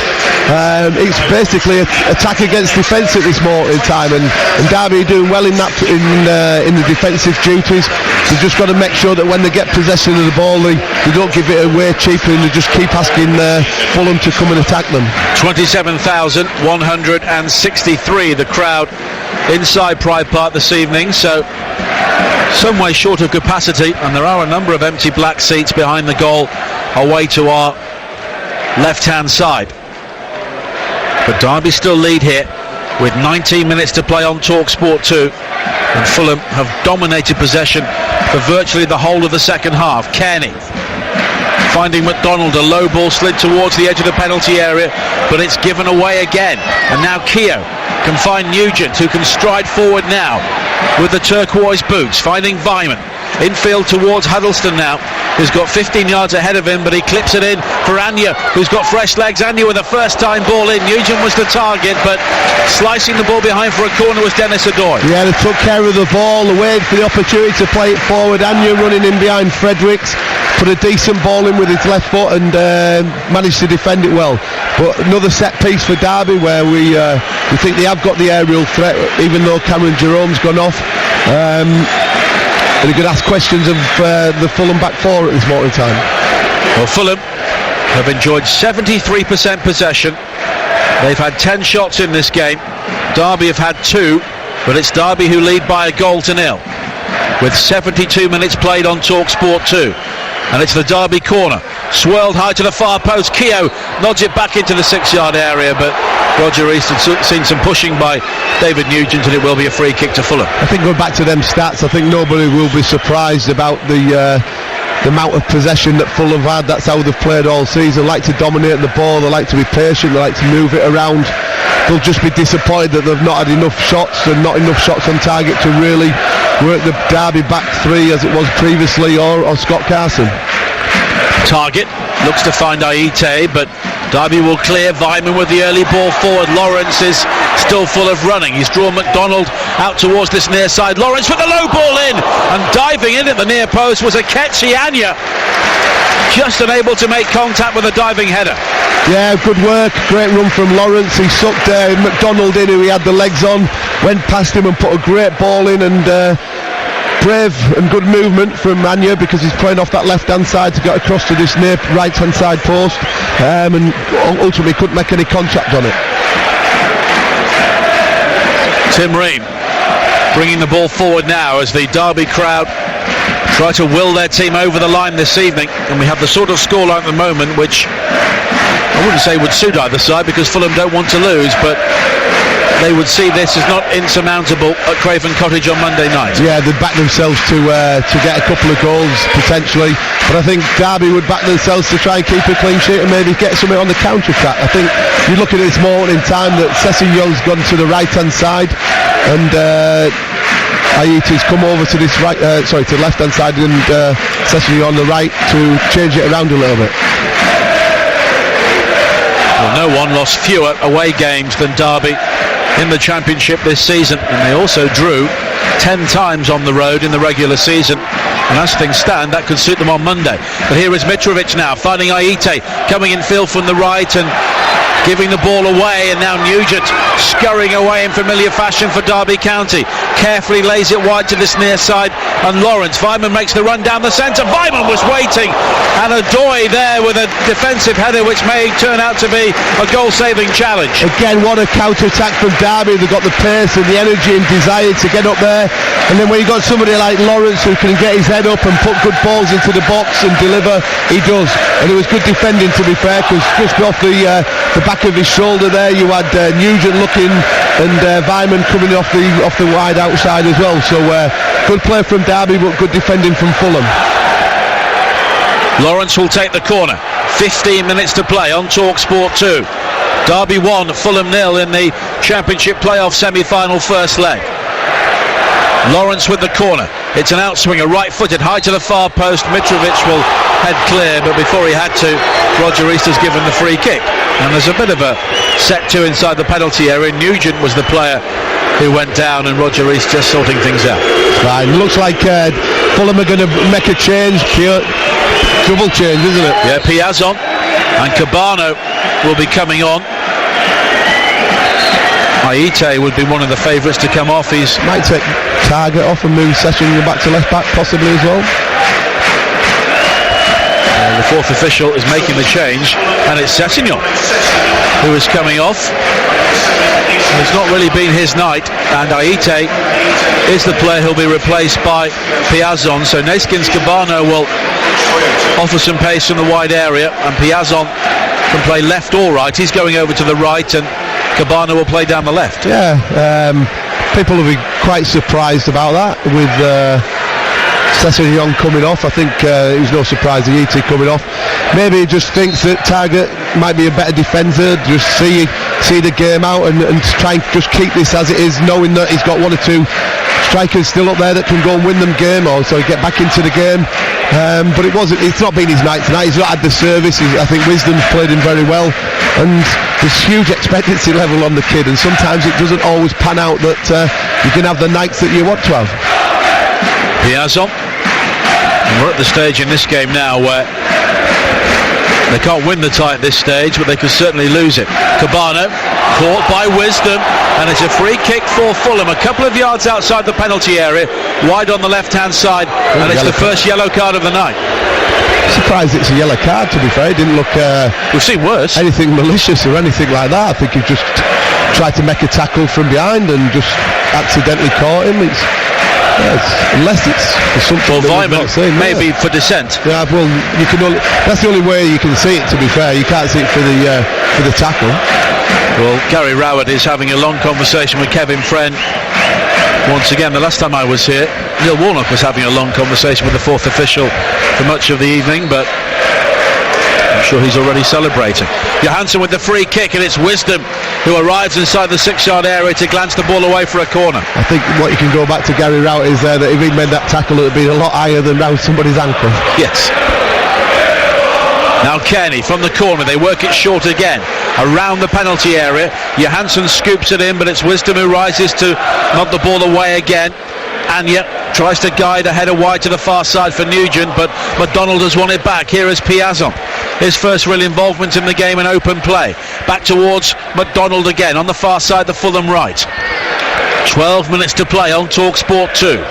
It's basically attack against defence at this moment in time, and Derby are doing well in the defensive duties. They've just got to make sure that when they get possession of the ball, they don't give it away cheaply, and they just keep asking Fulham to come and attack them. 27,163 the crowd inside Pride Park this evening, so some way short of capacity, and there are a number of empty black seats behind the goal away to our left hand side. But Derby still lead here with 19 minutes to play on Talksport 2, and Fulham have dominated possession for virtually the whole of the second half. Kearney finding McDonald, a low ball slid towards the edge of the penalty area, but it's given away again, and now Keogh can find Nugent, who can stride forward now with the turquoise boots, finding Vyman infield towards Huddleston now, who's got 15 yards ahead of him, but he clips it in for Anya, who's got fresh legs. Anya with a first time ball in. Nugent was the target, but slicing the ball behind for a corner was Dennis Adoy. Yeah, they took care of the ball, they waited for the opportunity to play it forward. Anya running in behind Fredericks, put a decent ball in with his left foot and managed to defend it well. But another set piece for Derby where we think they have got the aerial threat, even though Cameron Jerome's gone off. And you could ask questions of the Fulham back four at this moment in time. Well, Fulham have enjoyed 73% possession. They've had 10 shots in this game. Derby have had 2, but it's Derby who lead by a 1-0 with 72 minutes played on Talksport 2. And it's the Derby corner, swirled high to the far post. Keogh nods it back into the 6-yard area, but Roger East had seen some pushing by David Nugent, and it will be a free kick to Fulham. I think going back to them stats, I think nobody will be surprised about the amount of possession that Fulham have had. That's how they've played all season. They like to dominate the ball, they like to be patient, they like to move it around. They'll just be disappointed that they've not had enough shots and not enough shots on target to really work the Derby back three as it was previously, or Scott Carson. Target looks to find Aite, but Derby will clear. Vyman with the early ball forward. Lawrence is still full of running. He's drawn McDonald out towards this near side. Lawrence with the low ball in, and diving in at the near post was Akechi Anya, just unable to make contact with a diving header. Yeah, good work, great run from Lawrence. He sucked McDonald in, who he had the legs on, went past him and put a great ball in, and brave and good movement from Anya, because he's playing off that left hand side to get across to this near right hand side post, and ultimately couldn't make any contact on it. Tim Ream bringing the ball forward now as the Derby crowd try to will their team over the line this evening, and we have the sort of scoreline at the moment which I wouldn't say would suit either side, because Fulham don't want to lose, but they would see this as not insurmountable at Craven Cottage on Monday night. Yeah, they'd back themselves to get a couple of goals potentially, but I think Derby would back themselves to try and keep a clean sheet and maybe get something on the counter-attack. I think you look at this moment in time that Sessegnon's gone to the right-hand side, and Aite's come over to this to the left-hand side, and Sessegnon on the right to change it around a little bit. Well, no one lost fewer away games than Derby in the Championship this season, and they also drew 10 times on the road in the regular season, and as things stand that could suit them on Monday. But here is Mitrovic now finding Aite coming in field from the right and giving the ball away, and now Nugent scurrying away in familiar fashion for Derby County. Carefully lays it wide to this near side, and Lawrence. Vyman makes the run down the centre. Vyman was waiting, and Adoy there with a defensive header which may turn out to be a goal-saving challenge. Again, what a counter-attack from Derby. They've got the pace and the energy and desire to get up there, and then when you've got somebody like Lawrence who can get his head up and put good balls into the box and deliver, he does. And it was good defending, to be fair, because just off the back of his shoulder there you had Nugent looking, and Vyman coming off the wide outside as well. So good play from Derby, but good defending from Fulham. Lawrence will take the corner. 15 minutes to play on Talksport 2. Derby 1, Fulham 0 in the Championship playoff semi-final first leg. Lawrence with the corner. It's an outswinger, right-footed, high to the far post. Mitrovic will head clear, but before he had to, Roger East has given the free kick. And there's a bit of a set-to inside the penalty area. Nugent was the player who went down, and Roger East just sorting things out. Right, looks like Fulham are going to make a change. Double change, isn't it? Yeah, Piazon and Cabano will be coming on. Aite would be one of the favourites to come off. He's might take Target off and move Sessegnons back to left back possibly as well. The fourth official is making the change, and it's Sessegnon who is coming off. It's not really been his night, and Aite is the player who'll be replaced by Piazon. So Neskins Cabano will offer some pace from the wide area, and Piazon can play left or right. He's going over to the right, and Cabano will play down the left. Yeah, people will be quite surprised about that with Sessegnon coming off. I think it was no surprise Aite coming off. Maybe he just thinks that Target might be a better defender, just see the game out and try and just keep this as it is, knowing that he's got one or two strikers still up there that can go and win them game, or so get back into the game. But it's not been his night tonight. He's not had the service. I think Wisdom's played him very well, and there's huge expectancy level on the kid, and sometimes it doesn't always pan out that you can have the nights that you want to have. Piazon We're at the stage in this game now where they can't win the tie at this stage, but they could certainly lose it. Cabano caught by Wisdom, and it's a free kick for Fulham, a couple of yards outside the penalty area, wide on the left-hand side, and it's the first yellow card of the night. Surprised it's a yellow card, to be fair. It didn't look we've seen worse, anything malicious or anything like that. I think he just tried to make a tackle from behind and just accidentally caught him. Unless it's for something that we've not seen, maybe for dissent. Yeah, well, you can only, that's the only way you can see it, to be fair. You can't see it for the tackle. Well, Gary Rowett is having a long conversation with Kevin Friend. Once again, the last time I was here, Neil Warnock was having a long conversation with the fourth official for much of the evening, but I'm sure he's already celebrating. Johansson with the free kick, and it's Wisdom who arrives inside the 6-yard area to glance the ball away for a corner. I think what you can go back to Gary Rowett is that if he made that tackle, it would be a lot higher than round somebody's ankle. Yes. Now Kearney from the corner, they work it short again around the penalty area. Johansson scoops it in, but it's Wisdom who rises to knock the ball away again. Anya tries to guide a header wide to the far side for Nugent, but McDonald has won it back. Here is Piazon, his first real involvement in the game in open play. Back towards McDonald again on the far side, the Fulham right. 12 minutes to play on Talksport 2.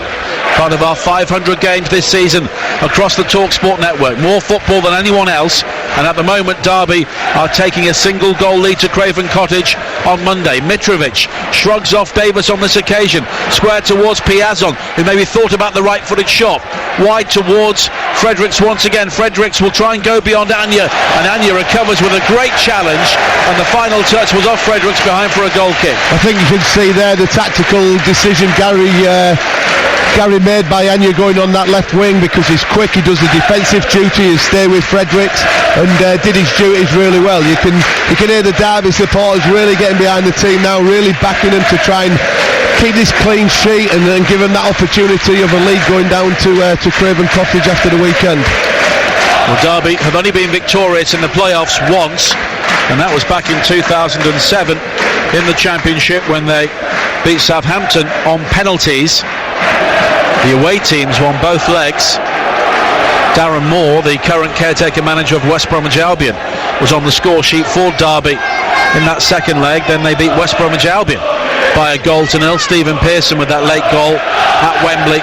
Part of our 500 games this season across the Talksport network. More football than anyone else, and at the moment Derby are taking a single goal lead to Craven Cottage on Monday. Mitrovic shrugs off Davis on this occasion, square towards Piazon, who maybe thought about the right-footed shot. Wide towards Fredericks once again. Fredericks will try and go beyond Anya, and Anya recovers with a great challenge, and the final touch was off Fredericks behind for a goal kick. I think you can see there the tactical decision Gary made by Anya going on that left wing, because he's quick, he does the defensive duty and stay with Fredericks, and did his duties really well. You can hear the Derby supporters really getting behind the team now, really backing them to try and keep this clean sheet and give them that opportunity of a lead going down to Craven Cottage after the weekend. Well, Derby have only been victorious in the playoffs once, and that was back in 2007 in the Championship when they beat Southampton on penalties. The away teams won both legs. Darren Moore, the current caretaker manager of West Bromwich Albion, was on the score sheet for Derby in that second leg. Then they beat West Bromwich Albion by 1-0. Stephen Pearson with that late goal at Wembley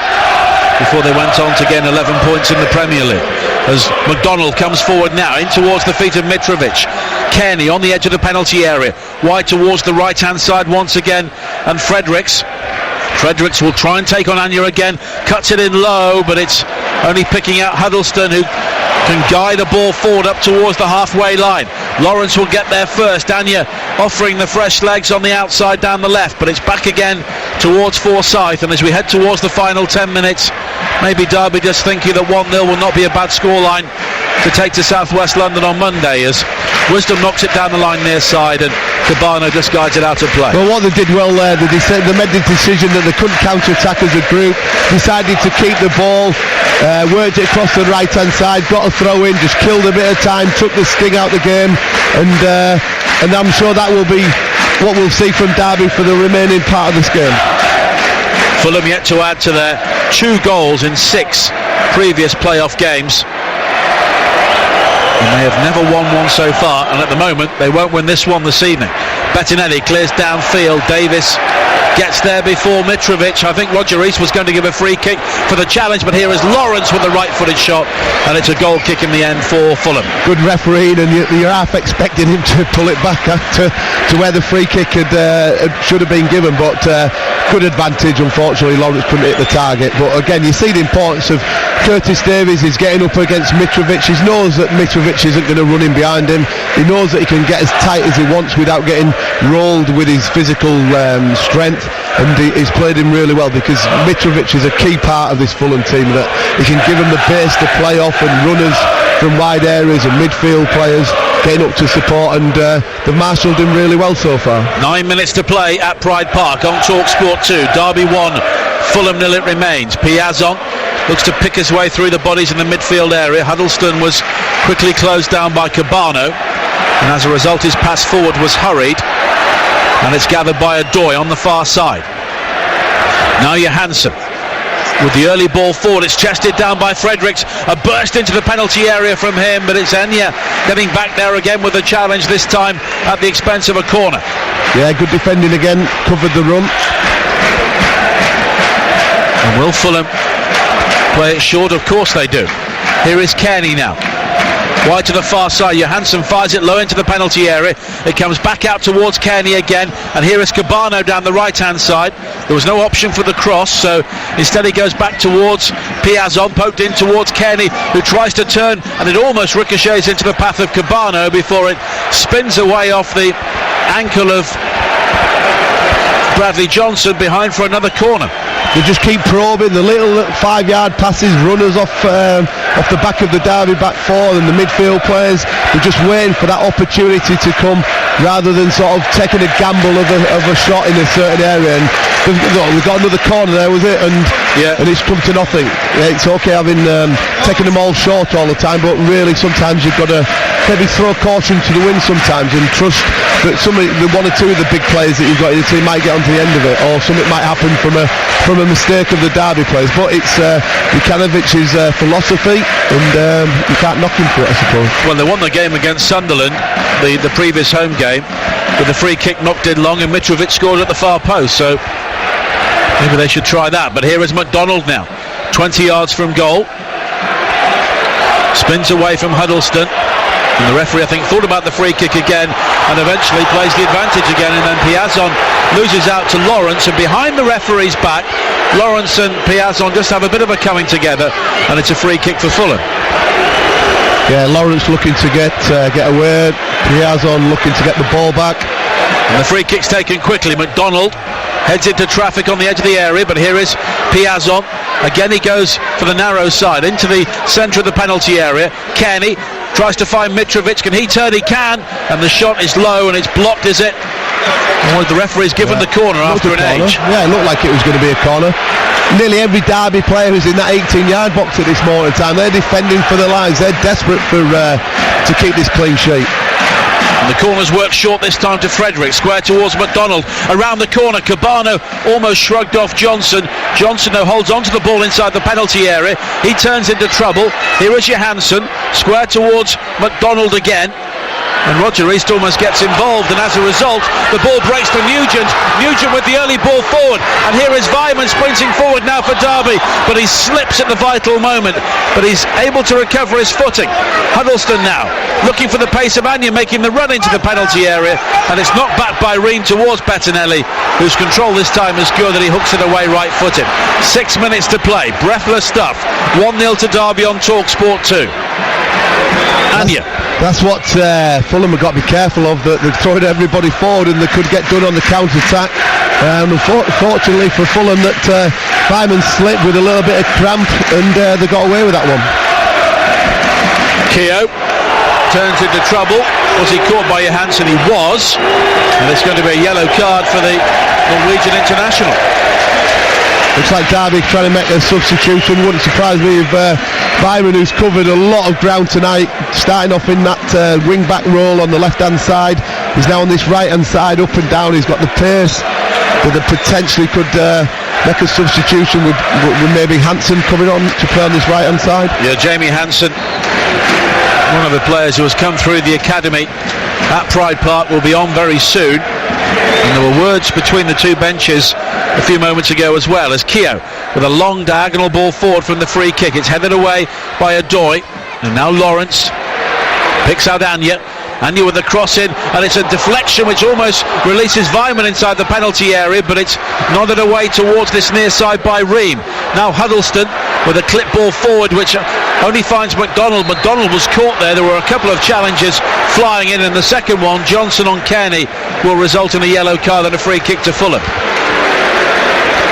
before they went on to gain 11 points in the Premier League. As McDonald comes forward now in towards the feet of Mitrovic. Kearney on the edge of the penalty area, wide towards the right hand side once again, and Fredericks will try and take on Anya again, cuts it in low, but it's only picking out Huddleston, who can guide a ball forward up towards the halfway line. Lawrence will get there first. Anya offering the fresh legs on the outside down the left, but it's back again towards Forsyth, and as we head towards the final 10 minutes, maybe Derby just thinking that 1-0 will not be a bad scoreline to take to South West London on Monday, as Wisdom knocks it down the line near side and Cabano just guides it out of play. Well, what they did well there, they made the decision that they couldn't counter-attack as a group, decided to keep the ball, worked it across the right hand side, got a throw in, just killed a bit of time, took the sting out the game, and I'm sure that will be what we'll see from Derby for the remaining part of this game. Fulham yet to add to their 2 goals in 6 previous playoff games. And they have never won one so far, and at the moment they won't win this one this evening. Bettinelli clears downfield. Davis gets there before Mitrovic. I think Roger Rees was going to give a free kick for the challenge, but here is Lawrence with the right-footed shot, and it's a goal kick in the end for Fulham. Good refereeing, and you're half expecting him to pull it back to where the free kick should have been given, but good advantage. Unfortunately, Lawrence couldn't hit the target. But again, you see the importance of Curtis Davies is getting up against Mitrovic. He knows that Mitrovic isn't going to run in behind him. He knows that he can get as tight as he wants without getting rolled with his physical strength, and he's played him really well, because Mitrovic is a key part of this Fulham team, that he can give them the pace to play off, and runners from wide areas and midfield players getting up to support, and they've marshalled him really well so far. 9 minutes to play at Pride Park on Talksport 2. Derby 1, Fulham 0 it remains. Piazon looks to pick his way through the bodies in the midfield area. Huddleston was quickly closed down by Cabano, and as a result his pass forward was hurried, and it's gathered by Adoy on the far side. Now Johansson with the early ball forward. It's chested down by Fredericks. A burst into the penalty area from him, but it's Enya getting back there again with a challenge, this time at the expense of a corner. Yeah, good defending again, covered the run. And will Fulham play it short? Of course they do. Here is Kearney now. Wide to the far side. Johansson fires it low into the penalty area. It comes back out towards Kearney again. And here is Cabano down the right hand side. There was no option for the cross, so instead he goes back towards Piazon, poked in towards Kearney, who tries to turn, and it almost ricochets into the path of Cabano before it spins away off the ankle of Bradley Johnson behind for another corner. They just keep probing the little 5-yard passes, runners off the back of the Derby back four, and the midfield players. They're just waiting for that opportunity to come, rather than sort of taking a gamble of a shot in a certain area. And we've got another corner there, was it? And it's come to nothing. Yeah, it's okay having taken them all short all the time, but really sometimes you've got to maybe throw caution to the wind sometimes and trust that one or two of the big players that you've got in the team might get onto the end of it, or something might happen from a mistake of the Derby players. But it's Jukanovic's philosophy, and you can't knock him for it, I suppose. Well, they won the game against Sunderland, the previous home game, with the free kick knocked in long, and Mitrovic scored at the far post, so maybe they should try that. But here is McDonald now, 20 yards from goal, spins away from Huddleston, and the referee, I think, thought about the free kick again and eventually plays the advantage again, and then Piazon loses out to Lawrence, and behind the referee's back, Lawrence and Piazon just have a bit of a coming together, and it's a free kick for Fulham. Yeah, Lawrence looking to get away, Piazon looking to get the ball back. And the free kick's taken quickly. McDonald heads into traffic on the edge of the area, but here is Piazon. Again he goes for the narrow side, into the centre of the penalty area. Kearney tries to find Mitrovic. Can he turn? He can, and the shot is low, and it's blocked, is it? Oh, the referee's given the corner after an age. Yeah, it looked like it was going to be a corner. Nearly every Derby player who's in that 18-yard box at this moment in time, they're defending for their lives. They're desperate to keep this clean sheet. And the corner's worked short this time to Frederick. Square towards McDonald. Around the corner, Cabano almost shrugged off Johnson. Johnson, though, holds onto the ball inside the penalty area. He turns into trouble. Here is Johansson. Square towards McDonald again. And Roger East almost gets involved, and as a result the ball breaks to Nugent with the early ball forward, and here is Weimann sprinting forward now for Derby, but he slips at the vital moment, but he's able to recover his footing. Huddleston now looking for the pace of Anya, making the run into the penalty area, and it's knocked back by Ream towards Bettinelli, whose control this time is good, and he hooks it away right footed. 6 minutes to play, breathless stuff. 1-0 to Derby on Talksport 2. Anya. That's what Fulham have got to be careful of, that they're throwing everybody forward and they could get done on the counter-attack. Unfortunately for Fulham, that Weimann slipped with a little bit of cramp, and they got away with that one. Keogh turns into trouble. Was he caught by Johansson? He was, and it's going to be a yellow card for the Norwegian international. Looks like Derby trying to make a substitution. Wouldn't surprise me if Weimann, who's covered a lot of ground tonight, starting off in that wing-back role on the left-hand side, is now on this right-hand side, up and down. He's got the pace that potentially could make a substitution with maybe Hansen coming on to play on this right-hand side. Yeah, Jamie Hansen, one of the players who has come through the academy at Pride Park, will be on very soon. And there were words between the two benches a few moments ago as well, as Keogh with a long diagonal ball forward from the free kick. It's headed away by Adoy, and now Lawrence picks out Anya with the cross in, and it's a deflection which almost releases Weimann inside the penalty area, but it's nodded away towards this near side by Ream. Now Huddleston with a clip ball forward which only finds McDonald. McDonald was caught there. There were a couple of challenges flying in, and the second one, Johnson on Kearney, will result in a yellow card and a free kick to Fulham.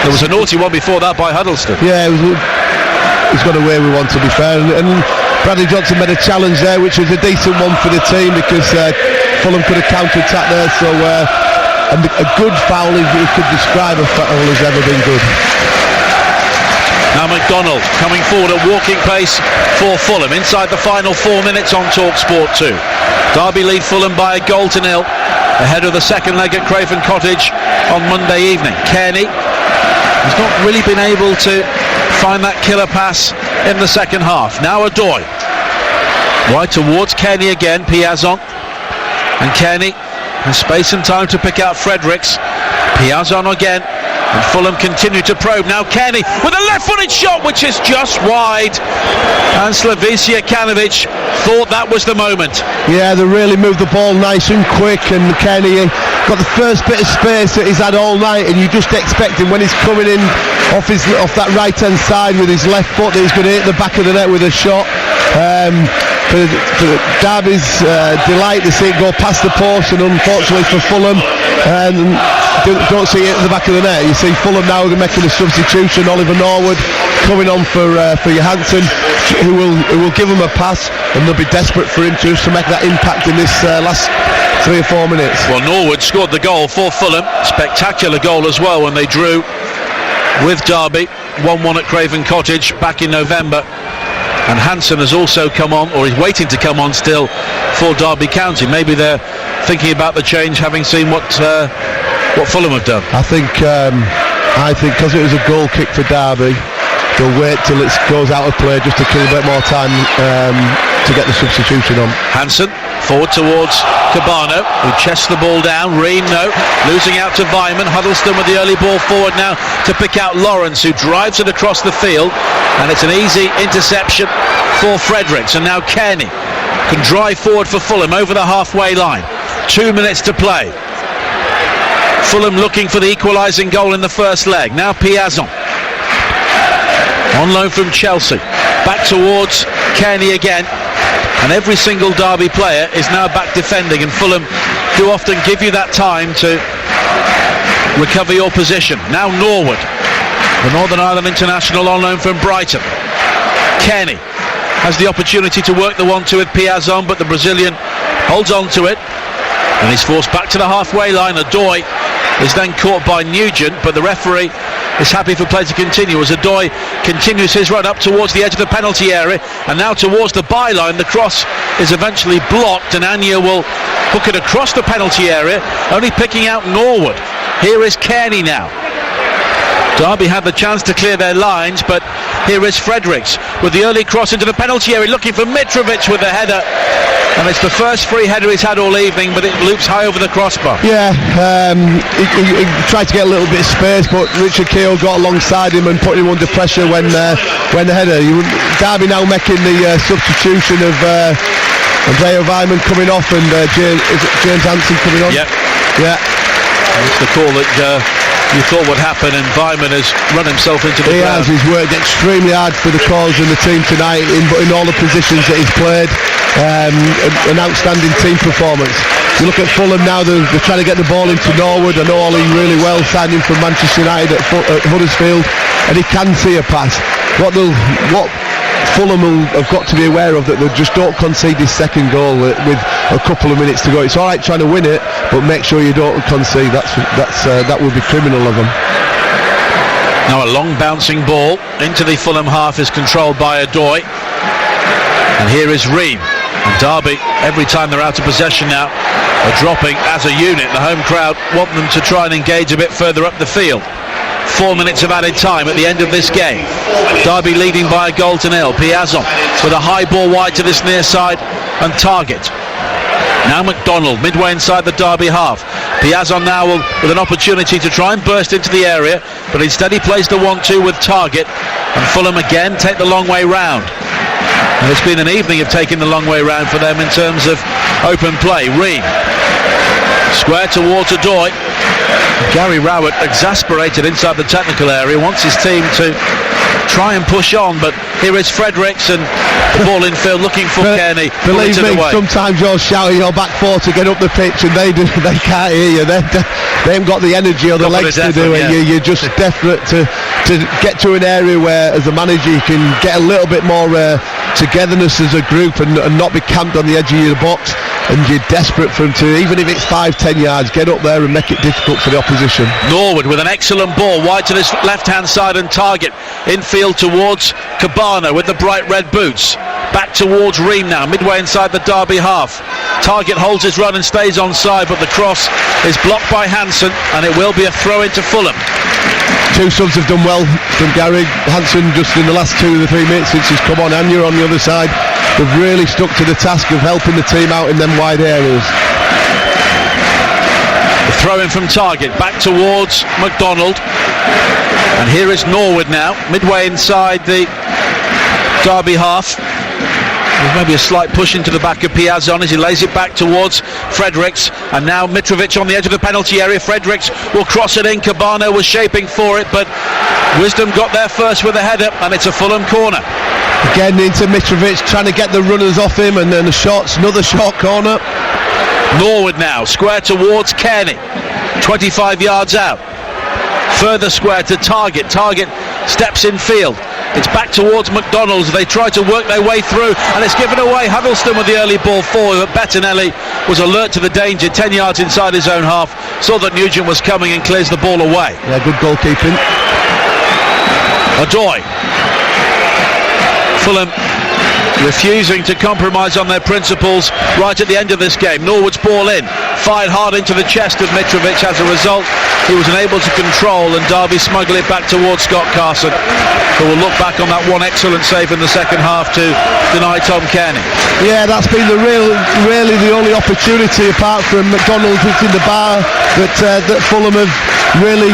There was a naughty one before that by Huddleston. Yeah, he's got away with one, to be fair, and Bradley Johnson made a challenge there, which was a decent one for the team, because Fulham could have counter-attacked there. So and a good foul, if you could describe a foul, has ever been good. Now McDonald coming forward at walking pace for Fulham inside the final 4 minutes on Talksport 2. Derby lead Fulham by 1-0 ahead of the second leg at Craven Cottage on Monday evening. Kearney has not really been able to find that killer pass in the second half. Now Odoi. Wide towards Kenny again, Piazon. And Kenny has space and time to pick out Fredericks. Piazon again. And Fulham continue to probe. Now Kenny with a left-footed shot which is just wide. And Slavicia Kanovic thought that was the moment. Yeah, they really moved the ball nice and quick, and Kenny got the first bit of space that he's had all night, and you just expect him when he's coming in off that right-hand side with his left foot that he's going to hit the back of the net with a shot. For Derby's delight to see it go past the post, and unfortunately for Fulham, don't see it at the back of the net. You see Fulham now making a substitution. Oliver Norwood coming on for Johansson, who will give him a pass, and they'll be desperate for him to make that impact in this last 3 or 4 minutes. Well, Norwood scored the goal for Fulham. Spectacular goal as well when they drew with Derby 1-1 at Craven Cottage back in November. And Hansen has also come on, or is waiting to come on still, for Derby County. Maybe they're thinking about the change, having seen what Fulham have done. I think because it was a goal kick for Derby, they'll wait till it goes out of play just to kill a bit more time to get the substitution on. Hansen forward towards Cabano, who chests the ball down. Reno losing out to Vyman. Huddleston with the early ball forward now to pick out Lawrence, who drives it across the field, and it's an easy interception for Fredericks. And now Kearney can drive forward for Fulham over the halfway line. 2 minutes to play. Fulham looking for the equalising goal in the first leg. Now Piazon on loan from Chelsea, back towards Kearney again, and every single Derby player is now back defending, and Fulham do often give you that time to recover your position. Now Norwood, the Northern Ireland international on loan from Brighton. Kearney has the opportunity to work the 1-2 with Piazon, but the Brazilian holds on to it, and he's forced back to the halfway line. Odoi is then caught by Nugent, but the referee is happy for play to continue as Odoi continues his run up towards the edge of the penalty area, and now towards the byline. The cross is eventually blocked, and Anya will hook it across the penalty area, only picking out Norwood. Here is Kearney now. Derby had the chance to clear their lines, but here is Fredericks with the early cross into the penalty area, looking for Mitrovic with the header, and it's the first free header he's had all evening, but it loops high over the crossbar. Yeah, he tried to get a little bit of space, but Richard Keogh got alongside him and put him under pressure when the header. Derby now making the substitution of Andrea Vyman coming off, and James Hansen coming on. Yep. Yeah. It's the call that you thought would happen, and Vyman has run himself into the ground. He's worked extremely hard for the cause and the team tonight in all the positions that he's played. An outstanding team performance. You look at Fulham now, they're trying to get the ball into Norwood. I know Ollie really well, signed him from Manchester United at Huddersfield, and he can see a pass. What Fulham have got to be aware of, that they just don't concede this second goal with a couple of minutes to go. It's all right trying to win it, but make sure you don't concede. That would be criminal of them. Now a long bouncing ball into the Fulham half is controlled by Odoi, and here is Ream. And Derby, every time they're out of possession now, are dropping as a unit. The home crowd want them to try and engage a bit further up the field. 4 minutes of added time at the end of this game. Derby leading by a goal to nil. Piazon with a high ball wide to this near side and Target. Now McDonald midway inside the Derby half. Piazon now with an opportunity to try and burst into the area, but instead he plays the 1-2 with Target, and Fulham again take the long way round. And it's been an evening of taking the long way round for them in terms of open play. Ream square towards Odoi. Gary Rowett, exasperated inside the technical area, wants his team to try and push on, but here is Fredericks, and the ball in field looking for Kearney. Believe me, sometimes you're shouting your back four to get up the pitch, and they can't hear you. They haven't got the energy or the legs to do it. Yeah. You're just desperate to get to an area where, as a manager, you can get a little bit more togetherness as a group and not be camped on the edge of your box. And you're desperate for him to, even if it's 5-10 yards, get up there and make it difficult for the opposition. Norwood with an excellent ball wide to this left-hand side, and Target infield towards Cabana with the bright red boots. Back towards Ream now, midway inside the Derby half. Target holds his run and stays onside, but the cross is blocked by Hansen, and it will be a throw into Fulham. Two subs have done well from Gary. Hansen just in the last 2 or 3 minutes since he's come on. Anya on the other side. They've really stuck to the task of helping the team out in them wide areas. The throw in from target, back towards McDonald. And here is Norwood now, midway inside the Derby half. There's maybe a slight push into the back of Piazon as he lays it back towards Fredericks, and now Mitrovic on the edge of the penalty area. Fredericks will cross it in. Cabano was shaping for it, but Wisdom got there first with a header, and it's a Fulham corner. Again into Mitrovic, trying to get the runners off him, and then another short corner. Norwood now, square towards Kearney, 25 yards out. Further square to Target. Target steps in field. It's back towards McDonald's. They try to work their way through, and it's given away. Huddleston with the early ball forward, but Bettinelli was alert to the danger, 10 yards inside his own half, saw that Nugent was coming and clears the ball away. Yeah, good goalkeeping. Odoi. Fulham refusing to compromise on their principles right at the end of this game. Norwood's ball in, fired hard into the chest of Mitrovic. As a result, he was unable to control, and Derby smuggle it back towards Scott Carson, who will look back on that one excellent save in the second half to deny Tom Kearney. Yeah, that's been really the only opportunity apart from McDonald's in the bar that Fulham have really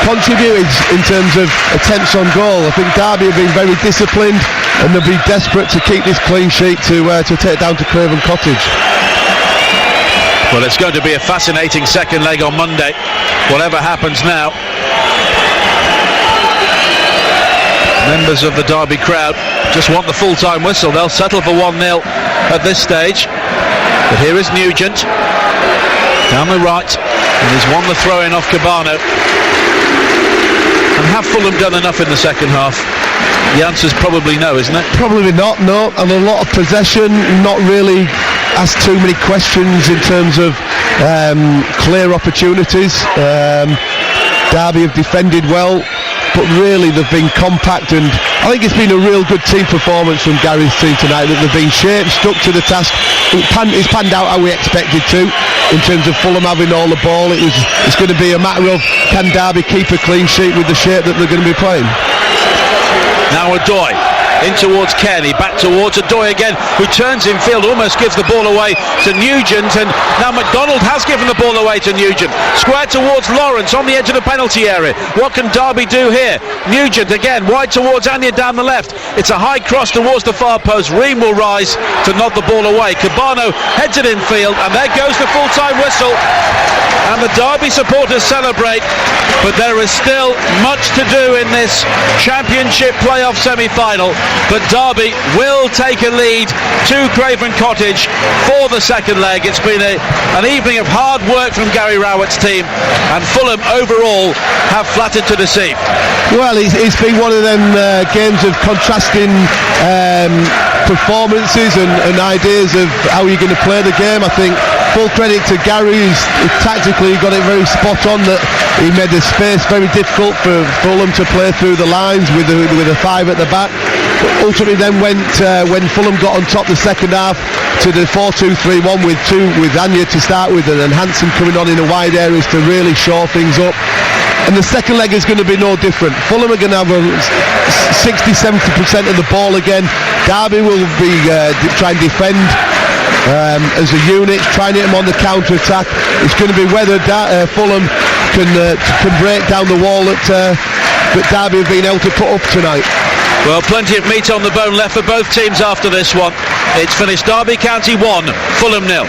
contributed in terms of attempts on goal. I think Derby have been very disciplined, and they'll be desperate to keep this clean sheet to take down to Craven Cottage. Well, it's going to be a fascinating second leg on Monday, whatever happens now. Members of the Derby crowd just want the full-time whistle. They'll settle for 1-0 at this stage. But here is Nugent down the right, and he's won the throw-in off Cabano. And have Fulham done enough in the second half? The answer's probably no, isn't it? Probably not, no. And a lot of possession, not really asked too many questions in terms of clear opportunities. Derby have defended well, but really they've been compact, and I think it's been a real good team performance from Gary's team tonight, that they've been shaped, stuck to the task. It's panned out how we expected to, in terms of Fulham having all the ball. It's going to be a matter of, can Derby keep a clean sheet with the shape that they're going to be playing. Now Odoi in towards Kearney, back towards Odoi again, who turns in field, almost gives the ball away to Nugent, and now McDonald has given the ball away to Nugent. Square towards Lawrence on the edge of the penalty area. What can Derby do here? Nugent again, wide towards Anya down the left. It's a high cross towards the far post. Ream will rise to nod the ball away. Cabano heads it in field, and there goes the full-time whistle. And the Derby supporters celebrate, but there is still much to do in this Championship playoff semi-final. But Derby will take a lead to Craven Cottage for the second leg. It's been an evening of hard work from Gary Rowett's team, and Fulham overall have flattered to deceive. Well, it's been one of them games of contrasting performances and ideas of how you're going to play the game. I think full credit to Gary, who's tactically got it very spot on, that he made the space very difficult for Fulham to play through the lines with a 5 at the back. But ultimately then went when Fulham got on top the second half to the 4-2-3-1 with Anya to start with, and then Hansen coming on in the wide areas to really shore things up. And the second leg is going to be no different. Fulham are going to have 60-70% of the ball again. Derby will be trying to defend as a unit, trying to hit them on the counter-attack. It's going to be whether Fulham can break down the wall that Derby have been able to put up tonight. Well, plenty of meat on the bone left for both teams after this one. It's finished Derby County 1, Fulham 0.